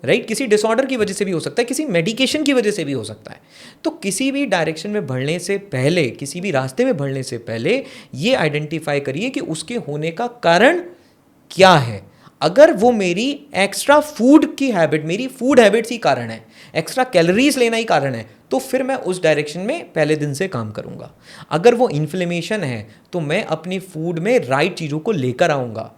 B: राइट, किसी डिसऑर्डर की वजह से भी हो सकता है, किसी मेडिकेशन की वजह से भी हो सकता है। तो किसी भी डायरेक्शन में बढ़ने से पहले, किसी भी रास्ते में बढ़ने से पहले ये आइडेंटिफाई करिए कि उसके होने का कारण क्या है। अगर वो मेरी एक्स्ट्रा फूड की हैबिट, मेरी फूड हैबिट्स ही कारण है, एक्स्ट्रा कैलोरीज लेना ही कारण है, तो फिर मैं उस डायरेक्शन में पहले दिन से काम करूंगा। अगर वो इन्फ्लेमेशन है तो मैं अपनी फूड में राइट चीज़ों को लेकर आऊँगा।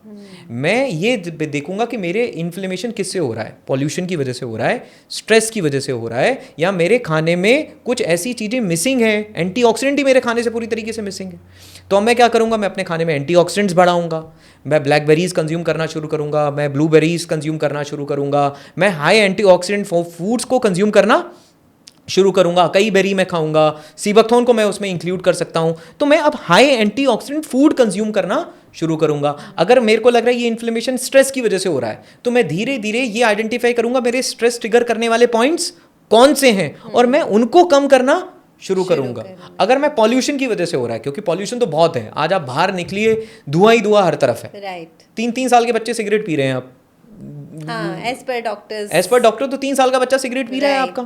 B: मैं ये देखूंगा कि मेरे इन्फ्लेमेशन किससे हो रहा है, पॉल्यूशन की वजह से हो रहा है, स्ट्रेस की वजह से हो रहा है, या मेरे खाने में कुछ ऐसी चीज़ें मिसिंग हैं, एंटीऑक्सीडेंट ही मेरे खाने से पूरी तरीके से मिसिंग है। तो अब मैं क्या करूँगा, मैं अपने खाने में एंटीऑक्सीडेंट्स बढ़ाऊंगा, मैं ब्लैकबेरीज कंज्यूम करना शुरू करूँगा, मैं ब्लूबेरीज कंज्यूम करना शुरू करूँगा, मैं हाई एंटीऑक्सीडेंट फूड्स को कंज्यूम करना शुरू करूंगा। कई बेरी मैं खाऊंगा, सीबकथॉर्न को मैं उसमें इंक्लूड कर सकता हूं। तो मैं अब हाई एंटीऑक्सीडेंट फूड कंज्यूम करना शुरू करूंगा। अगर मेरे को लग रहा है ये इन्फ्लेमेशन स्ट्रेस की वजह से हो रहा है, तो मैं धीरे धीरे ये आइडेंटिफाई करूंगा मेरे स्ट्रेस ट्रिगर करने वाले पॉइंट्स कौन से हैं, और मैं उनको कम करना शुरू करूंगा। अगर मैं पॉल्यूशन की वजह से हो रहा है, क्योंकि पॉल्यूशन तो बहुत है, आज आप बाहर निकलिए, धुआं ही धुआं हर तरफ है,
A: राइट।
B: 3-3 साल के बच्चे सिगरेट पी रहे हैं। आप
A: एज पर डॉक्टर
B: तो 3 साल का बच्चा सिगरेट पी रहा है आपका,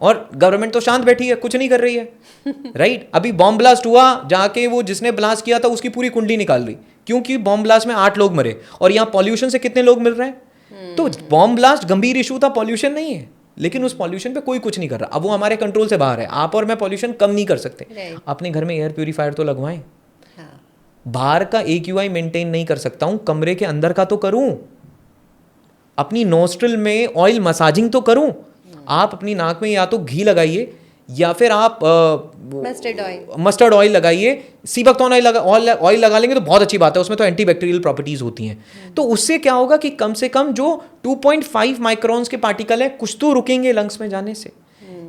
B: और गवर्नमेंट तो शांत बैठी है, कुछ नहीं कर रही है, राइट। अभी बॉम्ब ब्लास्ट हुआ, जाके वो जिसने ब्लास्ट किया था उसकी पूरी कुंडली निकाल रही, क्योंकि बॉम्ब ब्लास्ट में 8 लोग मरे, और यहाँ पॉल्यूशन से कितने लोग मिल रहे हैं। तो बॉम्ब ब्लास्ट गंभीर इशू था, पॉल्यूशन नहीं है, लेकिन उस पॉल्यूशन पे कोई कुछ नहीं कर रहा। अब वो हमारे कंट्रोल से बाहर है, आप और मैं पॉल्यूशन कम नहीं कर सकते। अपने घर में एयर प्यूरीफायर तो लगवाएं। बाहर का AQI मेंटेन नहीं कर सकता हूं, कमरे के अंदर का तो करूं। अपनी नोस्ट्रिल में ऑयल मसाजिंग तो करूं। आप अपनी नाक में या तो घी लगाइए, या फिर आप मस्टर्ड ऑयल लगाइए। सीबकथॉर्न ऑयल लगा लेंगे तो बहुत अच्छी बात है, उसमें तो एंटीबैक्टीरियल प्रॉपर्टीज होती हैं। तो उससे क्या होगा कि कम से कम जो 2.5 माइक्रोन्स के पार्टिकल है, कुछ तो रुकेंगे लंग्स में जाने से।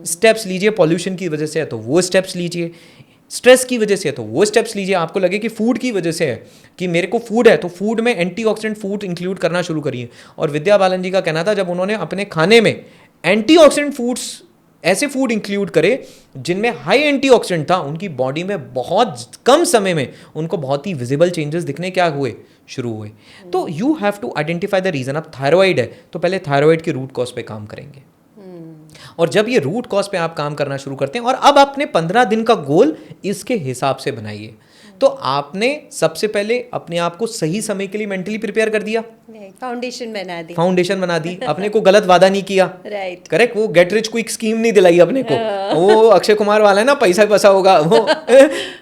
B: स्टेप्स लीजिए, पॉल्यूशन की वजह से है तो वो स्टेप्स लीजिए, स्ट्रेस की वजह से है तो वो स्टेप्स लीजिए, आपको लगे कि फूड की वजह से है कि मेरे को फूड है तो फूड में एंटीऑक्सीडेंट फूड इंक्लूड करना शुरू करिए। और विद्या बालन जी का कहना था, जब उन्होंने अपने खाने में एंटीऑक्सीडेंट फूड्स, ऐसे फूड इंक्लूड करे जिनमें हाई एंटीऑक्सीडेंट था, उनकी बॉडी में बहुत कम समय में उनको बहुत ही विजिबल चेंजेस दिखने क्या हुए, शुरू हुए। तो you have to identify the reason. अब थायराइड है तो पहले थायराइड के रूट कॉज पे काम करेंगे, और जब ये रूट कॉज पे आप काम करना शुरू करते हैं, और अब आपने 15 दिन का गोल इसके हिसाब से बनाइए। तो आपने सबसे पहले अपने आप को सही समय के लिए मेंटली प्रिपेयर कर दिया,
A: फाउंडेशन बना दी,
B: अपने को गलत वादा नहीं किया,
A: राइट,
B: करेक्ट, वो गेट रिच क्विक स्कीम नहीं दिलाई अपने को, वो अक्षय कुमार वाला है ना, पैसा बसा होगा वो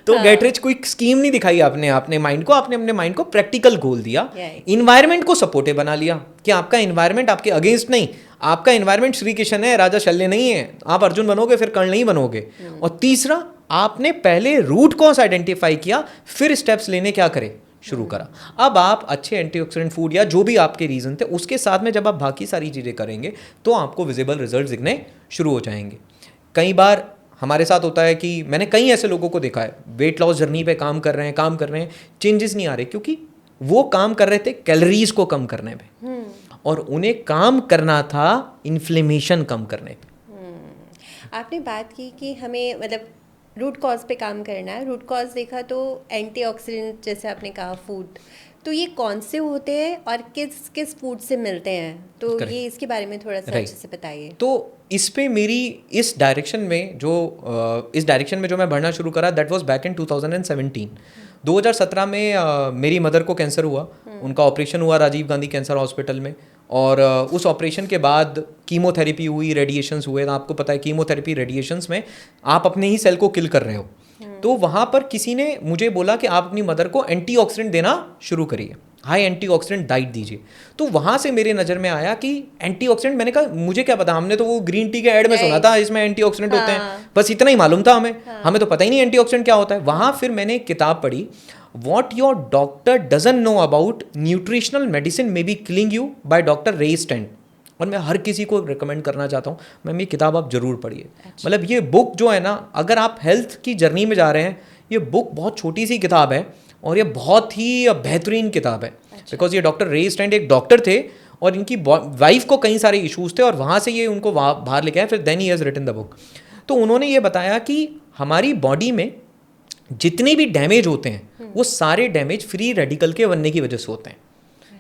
B: तो गेट रिच क्विक स्कीम नहीं दिखाई आपने अपने माइंड को, आपने अपने माइंड को प्रैक्टिकल गोल दिया, इन्वायरमेंट को सपोर्टिव बना लिया कि आपका इन्वायरमेंट आपके अगेंस्ट नहीं, आपका इन्वायरमेंट श्री कृष्ण है, राजा शल्य नहीं है, आप अर्जुन बनोगे फिर कर्ण नहीं बनोगे। और तीसरा, आपने पहले रूट कॉज आइडेंटिफाई किया, फिर स्टेप्स लेने क्या करे, शुरू करा। अब आप अच्छे एंटीऑक्सीडेंट फूड या जो भी आपके रीजन थे उसके साथ में जब आप बाकी सारी चीज़ें करेंगे तो आपको विजिबल रिजल्ट दिखने शुरू हो जाएंगे। कई बार हमारे साथ होता है कि मैंने कई ऐसे लोगों को देखा है, वेट लॉस जर्नी पे काम कर रहे हैं, चेंजेस नहीं आ रहे, क्योंकि वो काम कर रहे थे कैलोरीज को कम करने पे, और उन्हें काम करना था इन्फ्लेमेशन कम करने पे।
A: आपने बात की कि हमें मतलब रूट कॉज पे काम करना है। रूट कॉज देखा तो एंटीऑक्सीडेंट, जैसे आपने कहा फूड, तो ये कौन से होते हैं और किस किस फूड से मिलते हैं, तो
B: Correct.
A: ये इसके बारे में थोड़ा सा अच्छे से बताइए।
B: तो इस पे मेरी इस डायरेक्शन में जो मैं बढ़ना शुरू करा, दैट वाज बैक इन 2017। 2017 में मेरी मदर को कैंसर हुआ, उनका ऑपरेशन हुआ राजीव गांधी कैंसर हॉस्पिटल में, और उस ऑपरेशन के बाद कीमोथेरेपी हुई, रेडिएशंस हुए। आपको पता है कीमोथेरेपी रेडिएशंस में आप अपने ही सेल को किल कर रहे हो। तो वहाँ पर किसी ने मुझे बोला कि आप अपनी मदर को एंटीऑक्सीडेंट देना शुरू करिए, हाई एंटीऑक्सीडेंट डाइट दीजिए। तो वहाँ से मेरे नज़र में आया कि एंटीऑक्सीडेंट, मैंने कहा मुझे क्या पता, हमने तो वो ग्रीन टी के ऐड में सुना था इसमें एंटीऑक्सीडेंट होते हैं, बस इतना ही मालूम था हमें तो पता ही नहीं एंटीऑक्सीडेंट क्या होता है। वहाँ फिर मैंने एक किताब पढ़ी, What your doctor doesn't know about nutritional medicine may be killing you by Dr. Ray Stent। और मैं हर किसी को रिकमेंड करना चाहता हूँ, मैम ये किताब आप जरूर पढ़िए। मतलब ये बुक जो है ना, अगर आप हेल्थ की जर्नी में जा रहे हैं, ये बुक बहुत छोटी सी किताब है और ये बहुत ही बेहतरीन किताब है। बिकॉज ये डॉक्टर रे स्टेंट एक डॉक्टर थे और इनकी वाइफ को कई सारे इशूज़ थे, और वहाँ से ये उनको बाहर लेके आए, फिर then he has written the book. तो उन्होंने ये बताया कि हमारी बॉडी में जितने भी डैमेज होते हैं वो सारे डैमेज फ्री रेडिकल के बनने की वजह से होते हैं।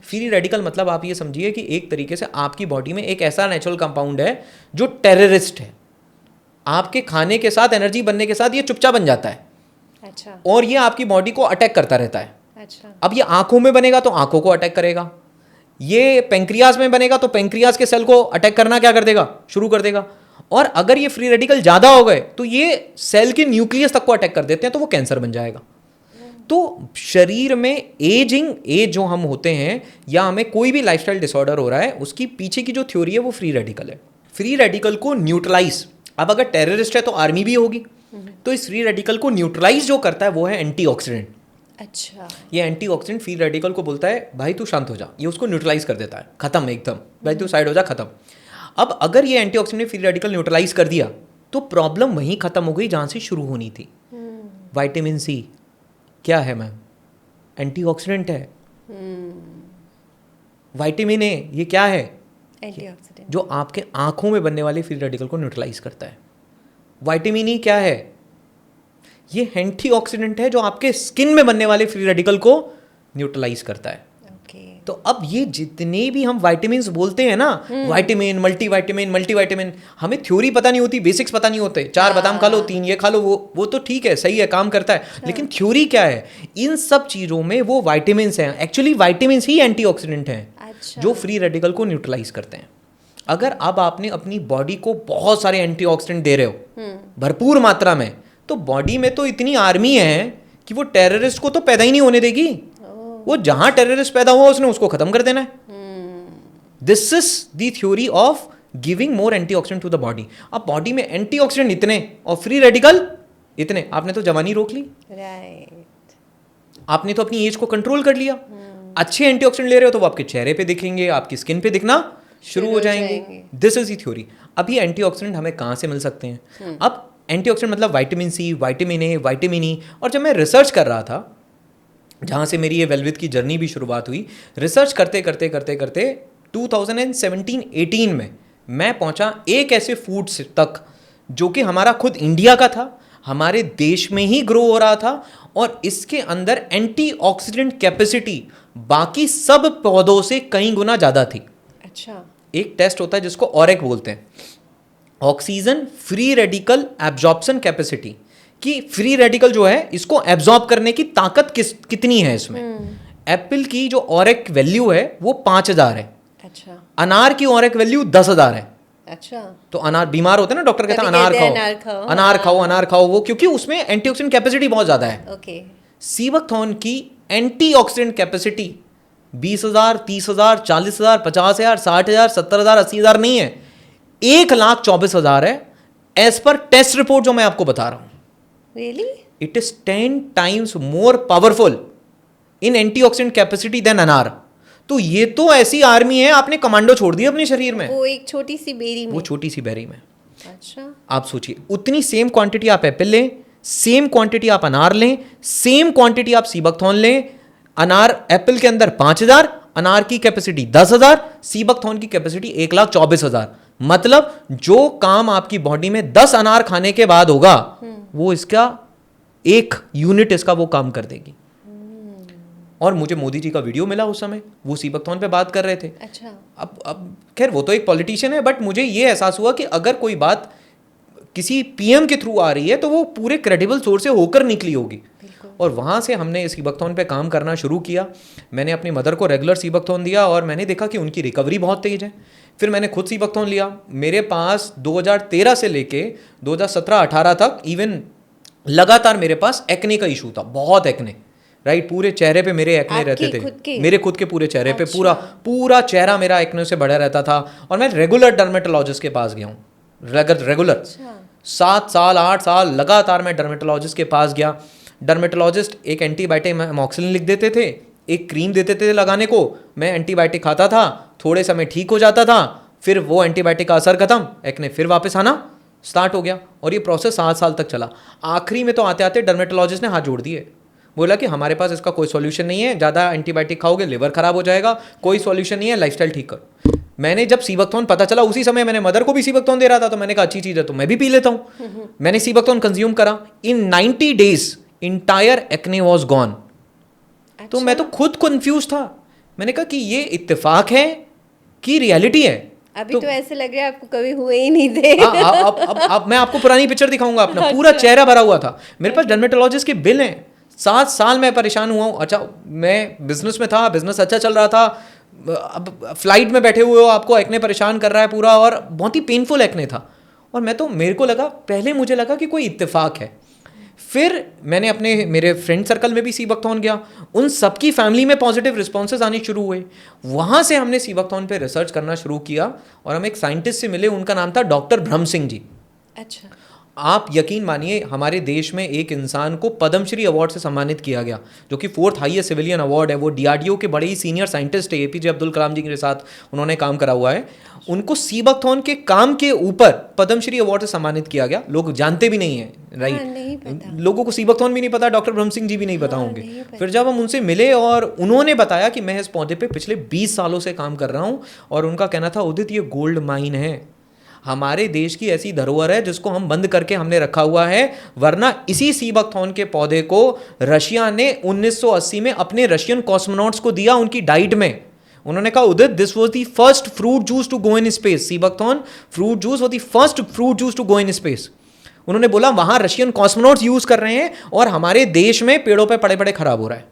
B: फ्री रेडिकल मतलब आप ये समझिए कि एक तरीके से आपकी बॉडी में एक ऐसा नेचुरल कंपाउंड है जो टेररिस्ट है, आपके खाने के साथ, एनर्जी बनने के साथ ये चुपचाप बन जाता है।
A: अच्छा।
B: और ये आपकी बॉडी को अटैक करता रहता है।
A: अच्छा।
B: अब ये आंखों में बनेगा तो आंखों को अटैक करेगा, ये पेंक्रियाज में बनेगा तो पेंक्रियाज के सेल को अटैक करना क्या कर देगा, शुरू कर देगा। और अगर ये फ्री रेडिकल ज़्यादा हो गए तो ये सेल के न्यूक्लियस तक को अटैक कर देते हैं, तो वो कैंसर बन जाएगा। तो शरीर में एज जो हम होते हैं या हमें कोई भी लाइफस्टाइल डिसऑर्डर हो रहा है, उसकी पीछे की जो थ्योरी है वो फ्री रेडिकल है। फ्री रेडिकल को न्यूट्रलाइज, अब अगर टेररिस्ट है तो आर्मी भी होगी, तो इस फ्री रेडिकल को न्यूट्रलाइज जो करता है वो है एंटीऑक्सीडेंट।
A: अच्छा।
B: ये एंटीऑक्सीडेंट फ्री रेडिकल को बोलता है भाई तू शांत हो जा, ये उसको न्यूट्रलाइज कर देता है, खत्म एकदम, भाई तू साइड हो जा, खत्म। अब अगर ये एंटीऑक्सीडेंट फ्री रेडिकल न्यूट्रलाइज कर दिया तो प्रॉब्लम वहीं खत्म हो गई जहाँ से शुरू होनी थी। विटामिन सी क्या है मैम? एंटीऑक्सीडेंट है। विटामिन ए ये क्या है?
A: एंटीऑक्सीडेंट,
B: जो आपके आंखों में बनने वाले फ्री रेडिकल को न्यूट्रलाइज करता है। विटामिन ई क्या है? ये एंटीऑक्सीडेंट है जो आपके स्किन में बनने वाले फ्री रेडिकल को न्यूट्रलाइज करता है। तो अब ये जितने भी हम विटामिन्स बोलते हैं ना, विटामिन, मल्टीविटामिन, हमें थ्योरी पता नहीं होती, बेसिक्स पता नहीं होते। 4 बादाम खा लो, 3 ये खा लो, वो तो ठीक है, सही है, काम करता है, लेकिन थ्योरी क्या है? इन सब चीज़ों में वो विटामिन्स हैं, एक्चुअली विटामिन्स ही एंटीऑक्सीडेंट हैं। जो फ्री रेडिकल को न्यूट्रलाइज करते हैं। अगर अब आपने अपनी बॉडी को बहुत सारे एंटीऑक्सीडेंट दे रहे हो भरपूर मात्रा में, तो बॉडी में तो इतनी आर्मी है कि वो टेररिस्ट को तो पैदा ही नहीं होने देगी। वो जहां टेररिस्ट पैदा हुआ उसने उसको खत्म कर देना है। This is the theory of giving more antioxidant to the body. अब बॉडी में एंटीऑक्सीडेंट इतने और फ्री रेडिकल इतने, आपने तो जवानी रोक ली,
A: राइट।
B: आपने तो अपनी एज को कंट्रोल कर लिया। अच्छे एंटीऑक्सीडेंट ले रहे हो तो वो आपके चेहरे पे दिखेंगे, आपकी स्किन पे दिखना शुरू हो जाएंगे। This is the theory. अब ये एंटीऑक्सीडेंट हमें कहाँ से मिल सकते हैं? अब एंटीऑक्सीडेंट मतलब vitamin C, vitamin A, vitamin E. और जब मैं रिसर्च कर रहा था, जहाँ से मेरी ये वेलविथ की जर्नी भी शुरुआत हुई, रिसर्च करते करते करते करते 2017-18 में मैं पहुँचा एक ऐसे फूड्स तक जो कि हमारा खुद इंडिया का था, हमारे देश में ही ग्रो हो रहा था, और इसके अंदर एंटीऑक्सीडेंट कैपेसिटी बाकी सब पौधों से कई गुना ज़्यादा थी।
A: अच्छा।
B: एक टेस्ट होता है जिसको ऑरेक बोलते हैं, oxygen free radical absorption capacity, कि फ्री रेडिकल जो है इसको एब्जॉर्ब करने की ताकत कितनी है इसमें। एप्पल की जो ऑरेक वैल्यू है वो 5000 है।
A: अच्छा।
B: अनार की ऑरेक वैल्यू 10,000 है।
A: अच्छा।
B: तो अनार, बीमार होते हैं ना, डॉक्टर कहता है अनार खाओ, अनार खाओ, अनार खाओ, वो क्योंकि उसमें एंटीऑक्सीडेंट कैपेसिटी बहुत ज्यादा है।
A: ओके।
B: सीबकथॉर्न की एंटीऑक्सीडेंट कैपेसिटी 20,000, 30,000, 40,000, 50,000, 60,000, 70,000, 80,000 नहीं है, 1,24,000 है, एज पर टेस्ट रिपोर्ट जो मैं आपको बता रहा हूं।
A: Really?
B: It is 10 times more powerful in antioxidant capacity than anar. तो ये तो ऐसी आर्मी है, आपने कमांडो छोड़ दिया अपने शरीर में,
A: वो एक छोटी सी बेरी में।
B: वो छोटी सी बेरी में।
A: अच्छा।
B: आप सोचिए, उतनी सेम क्वांटिटी आप एप्पल लें, सेम क्वांटिटी आप अनार लें, सेम क्वांटिटी आप सीबकथॉर्न लें। अनार, एप्पल के अंदर 5,000, अनार की कैपेसिटी 10,000, सीबकथॉर्न की कैपेसिटी 1,24,000। मतलब जो काम आपकी बॉडी में 10 अनार खाने के बाद होगा, वो इसका 1 यूनिट इसका वो काम कर देगी। और मुझे मोदी जी का वीडियो मिला उस समय, वो सीबकथॉर्न पे बात कर रहे थे।
A: अच्छा।
B: अब खैर वो तो एक पॉलिटिशियन है, बट मुझे ये एहसास हुआ कि अगर कोई बात किसी पीएम के थ्रू आ रही है तो वो पूरे क्रेडिबल सोर्स से होकर निकली होगी। और वहाँ से हमने सीबकथॉर्न पे काम करना शुरू किया। मैंने अपनी मदर को रेगुलर सीबकथॉर्न दिया और मैंने देखा कि उनकी रिकवरी बहुत तेज है। फिर मैंने खुद सीबकथॉर्न लिया। मेरे पास 2013 से लेके 2017-18 तक इवन लगातार मेरे पास एक्ने का इशू था, बहुत एक्ने, राइट। पूरे चेहरे पे मेरे एक्ने रहते थे, मेरे खुद के पूरे चेहरे पे पूरा चेहरा मेरा एक्ने से बढ़ा रहता था। और मैं रेगुलर डर्मेटोलॉजिस्ट के पास गया हूँ, रेगुलर 7 साल 8 साल लगातार मैं डर्मेटोलॉजिस्ट के पास गया। डर्मेटोलॉजिस्ट एक एंटीबायोटिक अमोक्सिलिन लिख देते थे, एक क्रीम देते थे लगाने को, मैं एंटीबायोटिक खाता था, थोड़े समय ठीक हो जाता था, फिर वो एंटीबायोटिक का असर खत्म, एक्ने फिर वापस आना स्टार्ट हो गया। और ये प्रोसेस 7 साल तक चला। आखिरी में तो आते आते डर्मेटोलॉजिस्ट ने हाथ जोड़ दिए, बोला कि हमारे पास इसका कोई सॉल्यूशन नहीं है, ज़्यादा एंटीबायोटिक खाओगे लिवर खराब हो जाएगा, कोई सॉल्यूशन नहीं है, लाइफस्टाइल ठीक करो। मैंने जब सीबकथॉर्न पता चला, उसी समय मैंने मदर को भी सीबकथॉर्न दे रहा था, तो मैंने कहा अच्छी चीज़ है तो मैं भी पी लेता हूँ। मैंने सीबकथॉर्न कंज्यूम करा, इन 90 days entire acne was gone. तो मैं तो खुद कंफ्यूज था, मैंने कहा कि ये इत्तेफाक है कि रियलिटी है।
A: अभी तो ऐसे लग रहा है आपको कभी हुए ही नहीं थे।
B: अब मैं आपको पुरानी पिक्चर दिखाऊंगा अपना। पूरा चेहरा भरा हुआ था। मेरे पास डर्मेटोलॉजिस्ट के बिल हैं, 7 साल मैं परेशान हुआ हूँ। अच्छा, मैं बिजनेस में था, बिजनेस अच्छा चल रहा था, अब फ्लाइट में बैठे हुए हो, आपको एक्ने परेशान कर रहा है पूरा, और बहुत ही पेनफुल एक्ने था। और मेरे को लगा, पहले मुझे लगा कि कोई इत्तेफाक है। फिर मैंने मेरे फ्रेंड सर्कल में भी सीबकथॉर्न गया, उन सबकी फैमिली में पॉजिटिव रिस्पॉन्सेज आने शुरू हुए। वहाँ से हमने सीबकथॉर्न पे रिसर्च करना शुरू किया और हम एक साइंटिस्ट से मिले, उनका नाम था डॉक्टर ब्रह्म सिंह जी।
A: अच्छा।
B: आप यकीन मानिए, हमारे देश में एक इंसान को पद्मश्री अवार्ड से सम्मानित किया गया, जो कि 4th हाईएस्ट सिविलियन अवार्ड है। वो डीआरडीओ के बड़े ही सीनियर साइंटिस्ट है, एपीजे अब्दुल कलाम जी के साथ उन्होंने काम करा हुआ है। उनको सीबकथॉर्न के काम के ऊपर पद्मश्री अवार्ड से सम्मानित किया गया। लोग जानते भी नहीं है, राइट। लोगों को सीबकथॉर्न भी नहीं पता, डॉक्टर ब्रह्म सिंह जी भी नहीं पता होंगे। फिर जब हम उनसे मिले और उन्होंने बताया कि मैं इस पौधे पे पिछले 20 सालों से काम कर रहा हूँ, और उनका कहना था, उदित ये गोल्ड माइन है, हमारे देश की ऐसी धरोहर है जिसको हम बंद करके हमने रखा हुआ है, वरना इसी सीबकथॉर्न के पौधे को रशिया ने 1980 में अपने रशियन कॉस्मोनॉट्स को दिया उनकी डाइट में। उन्होंने कहा, Udit this was the first fruit juice to go in space. Sea buckthorn fruit juice was the first fruit juice to go in space. उन्होंने बोला वहां रशियन कॉस्मोनॉट्स यूज कर रहे हैं और हमारे देश में पेड़ों पे पड़े पड़े खराब हो रहा है,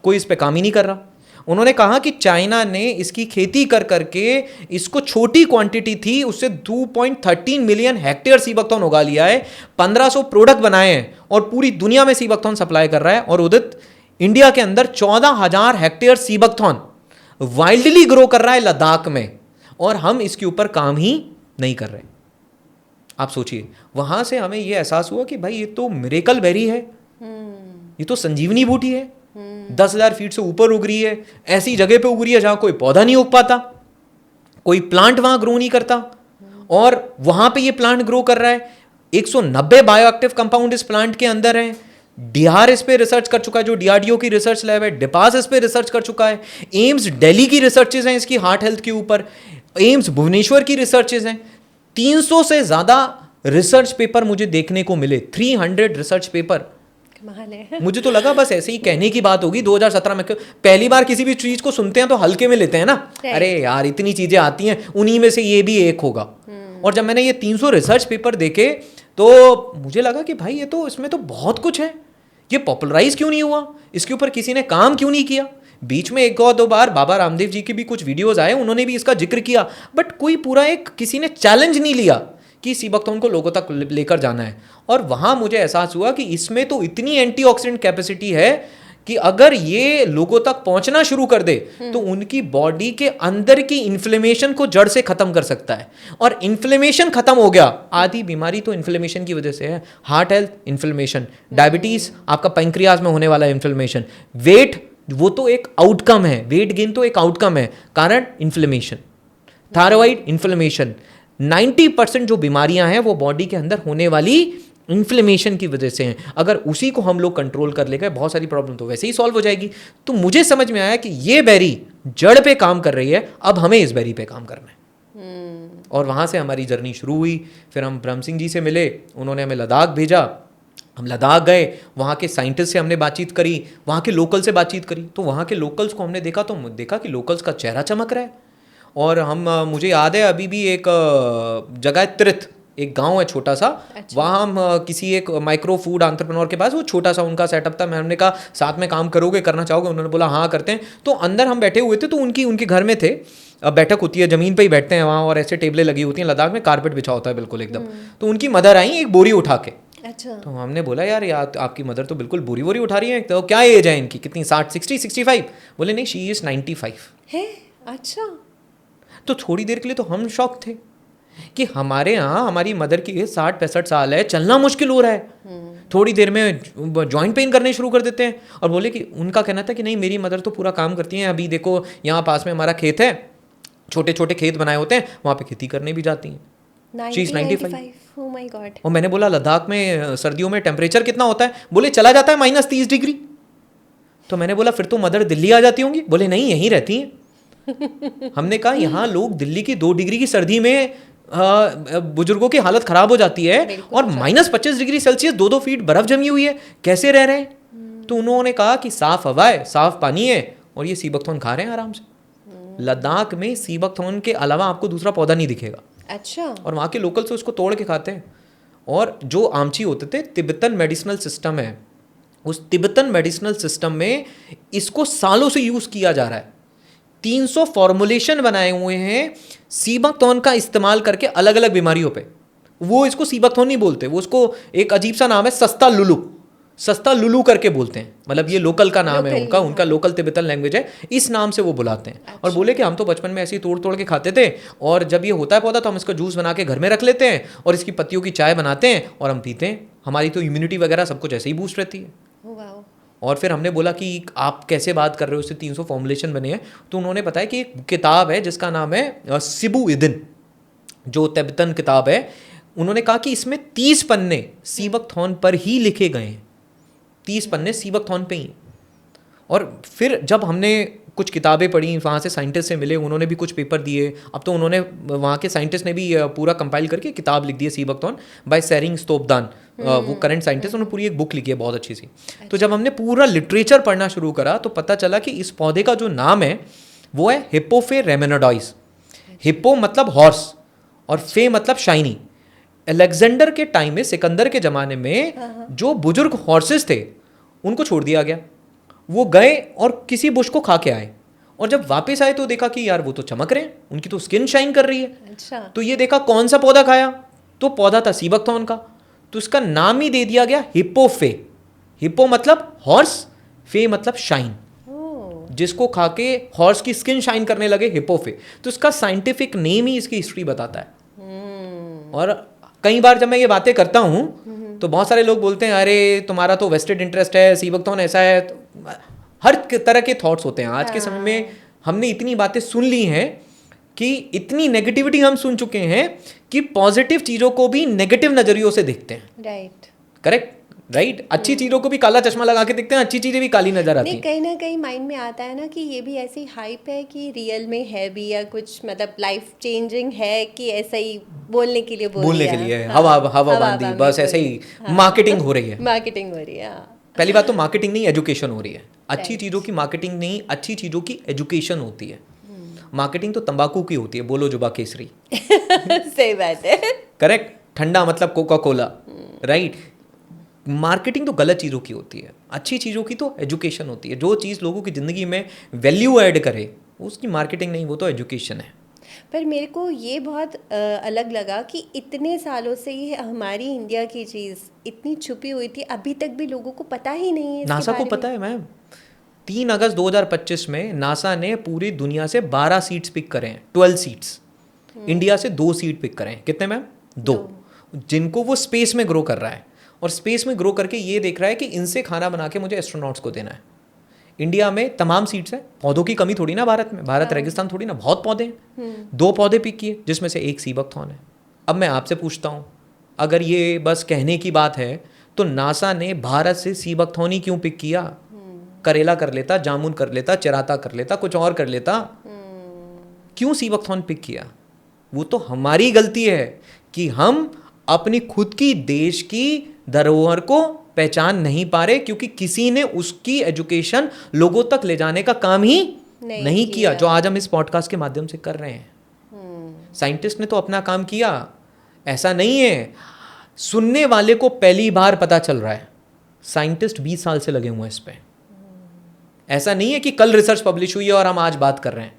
B: कोई इस पे काम ही नहीं कर रहा। उन्होंने कहा कि चाइना ने इसकी खेती कर करके, इसको छोटी क्वांटिटी थी उससे 2.13 मिलियन हेक्टेयर सीबकथॉर्न उगा लिया है, 1500 प्रोडक्ट बनाए हैं और पूरी दुनिया में सीबकथॉर्न सप्लाई कर रहा है। और उदित, इंडिया के अंदर 14,000 हेक्टेयर सीबकथॉर्न वाइल्डली ग्रो कर रहा है लद्दाख में, और हम इसके ऊपर काम ही नहीं कर रहे। आप सोचिए, वहां से हमें यह एहसास हुआ कि भाई ये तो मिरेकल बेरी है, ये तो संजीवनी बूटी है, 10,000 फीट से ऊपर उग रही है, ऐसी जगह पे उग रही है जहां कोई पौधा नहीं उग पाता। कोई प्लांट वहां ग्रो नहीं करता, और वहां पे ये प्लांट ग्रो कर रहा है। 190 बायोएक्टिव कंपाउंड इस प्लांट के अंदर हैं। डीआर इस पे रिसर्च कर चुका है, जो डीआरडीओ की रिसर्च लैब है। डिपास इस पे रिसर्च कर चुका है। एम्स दिल्ली की रिसर्चेज हैं इसकी हार्ट हेल्थ के ऊपर। एम्स भुवनेश्वर की रिसर्चेज हैं। 300 से ज्यादा रिसर्च पेपर मुझे देखने को मिले, 300 रिसर्च पेपर।
A: कमाल है।
B: मुझे तो लगा बस ऐसे ही कहने की बात होगी। 2017 में पहली बार किसी भी चीज को सुनते हैं तो हल्के में लेते हैं ना, अरे यार इतनी चीजें आती हैं, उन्हीं में से ये भी एक होगा। और जब मैंने ये 300 रिसर्च पेपर देखे तो मुझे लगा कि भाई ये तो, इसमें तो बहुत कुछ है, ये पॉपुलराइज क्यों नहीं हुआ, इसके ऊपर किसी ने काम क्यों नहीं किया। बीच में एक और दो बार बाबा रामदेव जी के भी कुछ वीडियोस आए, उन्होंने भी इसका जिक्र किया, बट कोई पूरा एक किसी ने चैलेंज नहीं लिया कि सीबकथॉर्न को लोगों तक लेकर जाना है। और वहाँ मुझे एहसास हुआ कि इसमें तो इतनी एंटीऑक्सीडेंट कैपेसिटी है कि अगर ये लोगों तक पहुंचना शुरू कर दे तो उनकी बॉडी के अंदर की इन्फ्लेमेशन को जड़ से खत्म कर सकता है। और इन्फ्लेमेशन खत्म हो गया, आधी बीमारी तो इन्फ्लेमेशन की वजह से है। हार्ट हेल्थ इन्फ्लेमेशन, डायबिटीज आपका पैंक्रियाज में होने वाला इन्फ्लेमेशन, वेट वो तो एक आउटकम है, वेट गेन तो एक आउटकम है, कारण इन्फ्लेमेशन, थायराइड इन्फ्लेमेशन। 90% जो बीमारियां हैं वो बॉडी के अंदर होने वाली इन्फ्लेमेशन की वजह से हैं। अगर उसी को हम लोग कंट्रोल कर लेंगे, बहुत सारी प्रॉब्लम तो वैसे ही सॉल्व हो जाएगी। तो मुझे समझ में आया कि ये बेरी जड़ पे काम कर रही है, अब हमें इस बेरी पे काम करना है। और वहाँ से हमारी जर्नी शुरू हुई। फिर हम ब्रह्म सिंह जी से मिले, उन्होंने हमें लद्दाख भेजा। हम लद्दाख गए, वहाँ के साइंटिस्ट से हमने बातचीत करी, वहाँ के लोकल से बातचीत करी। तो वहाँ के लोकल्स को हमने देखा तो देखा कि लोकल्स का चेहरा चमक रहा है। और मुझे याद है अभी भी एक जगह तीर्थ, एक गांव है छोटा सा, वहाँ हम किसी एक माइक्रो फूड एंटरप्रेन्योर के पास, वो छोटा सा उनका सेटअप था। मैंने कहा साथ में काम करोगे, करना चाहोगे? उन्होंने बोला हाँ करते हैं। तो अंदर हम बैठे हुए थे, तो उनके घर में थे, बैठक होती है, ज़मीन पे ही बैठते हैं वहाँ, और ऐसे टेबलें लगी होती हैं। लद्दाख में कारपेट बिछा होता है बिल्कुल एकदम। तो उनकी मदर आई एक बोरी उठा के।
A: अच्छा।
B: तो हमने बोला यार आपकी मदर तो बिल्कुल बोरी बोरी उठा रही है, तो क्या एज है इनकी, कितनी, 60, 65? बोले नहीं, शी इज़ 95
A: है। अच्छा। तो
B: थोड़ी देर के लिए तो हम शॉक थे कि हमारे यहाँ हमारी मदर की एज 60-65 साल है, चलना मुश्किल हो रहा है, थोड़ी देर में जॉइंट पेन करने शुरू कर देते हैं। और बोले कि उनका कहना था कि नहीं मेरी मदर तो पूरा काम करती हैं, अभी देखो यहाँ पास में हमारा खेत है, छोटे छोटे खेत बनाए होते हैं, वहाँ पे खेती करने भी जाती हैं। 95।
A: Oh my God।
B: और मैंने बोला लद्दाख में सर्दियों में टेम्परेचर कितना होता है? बोले चला जाता है -30 डिग्री। तो मैंने बोला फिर तो मदर दिल्ली आ जाती होंगी? बोले नहीं, यहीं रहती हैं। हमने कहा यहाँ लोग दिल्ली की 2 डिग्री की सर्दी में बुजुर्गों की हालत खराब हो जाती है, और -25 डिग्री सेल्सियस 2-2 फीट बर्फ जमी हुई है, कैसे रह रहे हैं? तो उन्होंने कहा कि साफ हवा है, साफ पानी है, और ये सीबकथॉर्न खा रहे हैं आराम से। लद्दाख में सीबकथॉर्न के अलावा आपको दूसरा पौधा नहीं दिखेगा।
A: अच्छा।
B: और वहाँ के लोकल से उसको तोड़ के खाते हैं। और जो आमची होते थे, तिब्बतन मेडिसिनल सिस्टम है, उस तिब्बतन मेडिसिनल सिस्टम में इसको सालों से यूज़ किया जा रहा है। 300 फॉर्मुलेशन बनाए हुए हैं सीबकथॉर्न का इस्तेमाल करके अलग अलग बीमारियों पे। वो इसको सीबकथॉर्न नहीं बोलते, वो उसको एक अजीब सा नाम है, सस्ता लुलू करके बोलते हैं। मतलब ये लोकल का नाम है उनका लोकल तिब्बतन लैंग्वेज है, इस नाम से वो बुलाते हैं। और बोले कि हम तो बचपन में ऐसे ही तोड़ तोड़ के खाते थे, और जब ये होता है पौधा तो हम इसका जूस बना के घर में रख लेते हैं, और इसकी पत्तियों की चाय बनाते हैं और हम पीते हैं। हमारी तो इम्यूनिटी वगैरह सब कुछ ऐसे ही बूस्ट रहती है। और फिर हमने बोला कि आप कैसे बात कर रहे हो, उससे 300 फॉर्मुलेशन बने हैं। तो उन्होंने बताया कि एक किताब है जिसका नाम है सिबू इदिन, जो तिब्बतन किताब है। उन्होंने कहा कि इसमें 30 पन्ने सीबकथॉर्न पर ही लिखे गए हैं, 30 पन्ने सीबकथॉर्न पे ही। और फिर जब हमने कुछ किताबें पढ़ी, वहाँ से साइंटिस्ट से मिले, उन्होंने भी कुछ पेपर दिए। अब तो उन्होंने, वहाँ के साइंटिस्ट ने भी पूरा कंपाइल करके किताब लिख दी है, सीबकथॉर्न बाय सेरिंग स्तोपदान। वो करंट साइंटिस्ट, उन्होंने पूरी एक बुक लिखी है बहुत अच्छी सी। तो जब हमने पूरा लिटरेचर पढ़ना शुरू करा तो पता चला कि इस पौधे का जो नाम है वो है हिप्पोफे रेमेनोडाइस। हिप्पो मतलब हॉर्स और फे मतलब शाइनी। अलेक्जेंडर के टाइम में, सिकंदर के ज़माने में जो बुजुर्ग हॉर्सेस थे उनको छोड़ दिया गया। वो गए और किसी बुश को खा के आए, और जब वापस आए तो देखा कि यार वो तो चमक रहे हैं, उनकी तो स्किन शाइन कर रही है।
A: अच्छा।
B: तो ये देखा कौन सा पौधा खाया, तो पौधा था सीबकथॉर्न का। तो इसका नाम ही दे दिया गया हिप्पोफे। हिप्पो मतलब हॉर्स, फे मतलब शाइन। जिसको खा के हॉर्स की स्किन शाइन करने लगे, हिप्पोफे। तो इसका साइंटिफिक नेम ही इसकी हिस्ट्री बताता है। और कई बार जब मैं ये बातें करता हूँ तो बहुत सारे लोग बोलते हैं अरे तुम्हारा तो वेस्टेड इंटरेस्ट है, सीबकथॉर्न ऐसा है। तो हर तरह के थॉट्स होते हैं। आज के समय में हमने इतनी बातें सुन ली हैं कि इतनी नेगेटिविटी हम सुन चुके हैं कि पॉजिटिव चीज़ों को भी नेगेटिव नज़रियों से देखते हैं।
A: Right,
B: correct, right. अच्छी चीज़ों को भी काला चश्मा लगा के देखते हैं, अच्छी चीज़ें भी काली नजर आती
A: नहीं,
B: हैं।
A: कहीं ना कहीं माइंड में आता है ना कि ये भी ऐसी हाइप है कि रियल में है भी, या कुछ मतलब लाइफ चेंजिंग है कि ऐसा ही बोलने के लिए बोल
B: बोलने
A: दिया।
B: के लिए
A: हाँ,
B: हवा बांधी, बस ऐसे ही मार्केटिंग हो रही है।
A: मार्केटिंग हो रही है, हाँ।
B: पहली बात तो मार्केटिंग नहीं, एजुकेशन हो रही है। अच्छी
A: Right.
B: चीज़ों की मार्केटिंग नहीं, अच्छी चीज़ों की एजुकेशन होती है। मार्केटिंग तो तंबाकू की होती है, बोलो जुबा केसरी।
A: सही बात है।
B: करेक्ट, ठंडा मतलब कोका कोला, राइट। मार्केटिंग तो गलत चीज़ों की होती है, अच्छी चीज़ों की तो एजुकेशन होती है। जो चीज़ लोगों की ज़िंदगी में वैल्यू ऐड करे उसकी मार्केटिंग नहीं, वो तो एजुकेशन है।
A: पर मेरे को ये बहुत अलग लगा कि इतने सालों से ये हमारी इंडिया की चीज़ इतनी छुपी हुई थी, अभी तक भी लोगों को पता ही नहीं है इसके
B: नासा को
A: बारे
B: पता है मैम, 3 अगस्त 2025 में नासा ने पूरी दुनिया से 12 सीट्स पिक करे हैं, 12 सीट्स। इंडिया से 2 सीट पिक करे हैं। कितने मैम? 2, जिनको वो स्पेस में ग्रो कर रहा है। और स्पेस में ग्रो करके ये देख रहा है कि इनसे खाना बना के मुझे एस्ट्रोनॉट्स को देना है। इंडिया में तमाम सीट्स हैं, पौधों की कमी थोड़ी ना भारत में, भारत रेगिस्तान थोड़ी ना, बहुत पौधे हैं। 2 पौधे पिक किए जिसमें से एक सीबकथॉर्न है। अब मैं आपसे पूछता हूँ, अगर ये बस कहने की बात है तो नासा ने भारत से सीबकथॉर्न ही क्यों पिक किया? करेला कर लेता, जामुन कर लेता, चिराता कर लेता, कुछ और कर लेता। क्यों सीबकथॉर्न पिक किया? वो तो हमारी गलती है कि हम अपनी खुद की देश की धरोहर को पहचान नहीं पा रहे, क्योंकि किसी ने उसकी एजुकेशन लोगों तक ले जाने का काम ही नहीं किया, जो आज हम इस पॉडकास्ट के माध्यम से कर रहे हैं। साइंटिस्ट ने तो अपना काम किया, ऐसा नहीं है सुनने वाले को पहली बार पता चल रहा है। साइंटिस्ट 20 साल से लगे हुए हैं इस पे। ऐसा नहीं है कि कल रिसर्च पब्लिश हुई है और हम आज बात कर रहे हैं।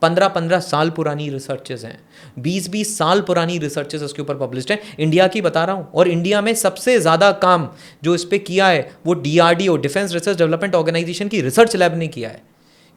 B: 15-15 साल पुरानी रिसर्चेज हैं, 20-20 साल पुरानी रिसर्चेज उसके ऊपर पब्लिश्ड हैं, इंडिया की बता रहा हूँ। और इंडिया में सबसे ज़्यादा काम जो इस पे किया है वो DRDO, defence research development organisation की रिसर्च लैब ने किया है।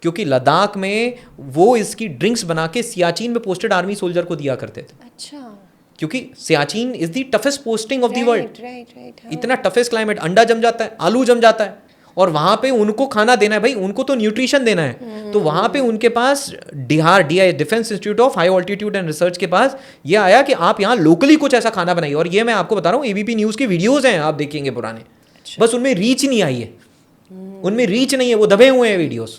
B: क्योंकि लद्दाख में वो इसकी ड्रिंक्स बना के सियाचिन में पोस्टेड आर्मी सोल्जर को दिया करते थे।
A: अच्छा,
B: क्योंकि Siachen is the toughest posting of the world.
A: Right.
B: इतना टफेस्ट क्लाइमेट, अंडा जम जाता है, आलू जम जाता है, और वहाँ पे उनको खाना देना है भाई, उनको तो न्यूट्रिशन देना है। तो वहाँ पे उनके पास DI, defence institute of high altitude and research के पास ये आया कि आप यहाँ लोकली कुछ ऐसा खाना बनाइए। और ये मैं आपको बता रहा हूँ, ABP न्यूज़ की वीडियोज़ हैं, आप देखेंगे पुराने। बस उनमें रीच नहीं आई है, उनमें रीच नहीं है, वो दबे हुए हैं वीडियोज़।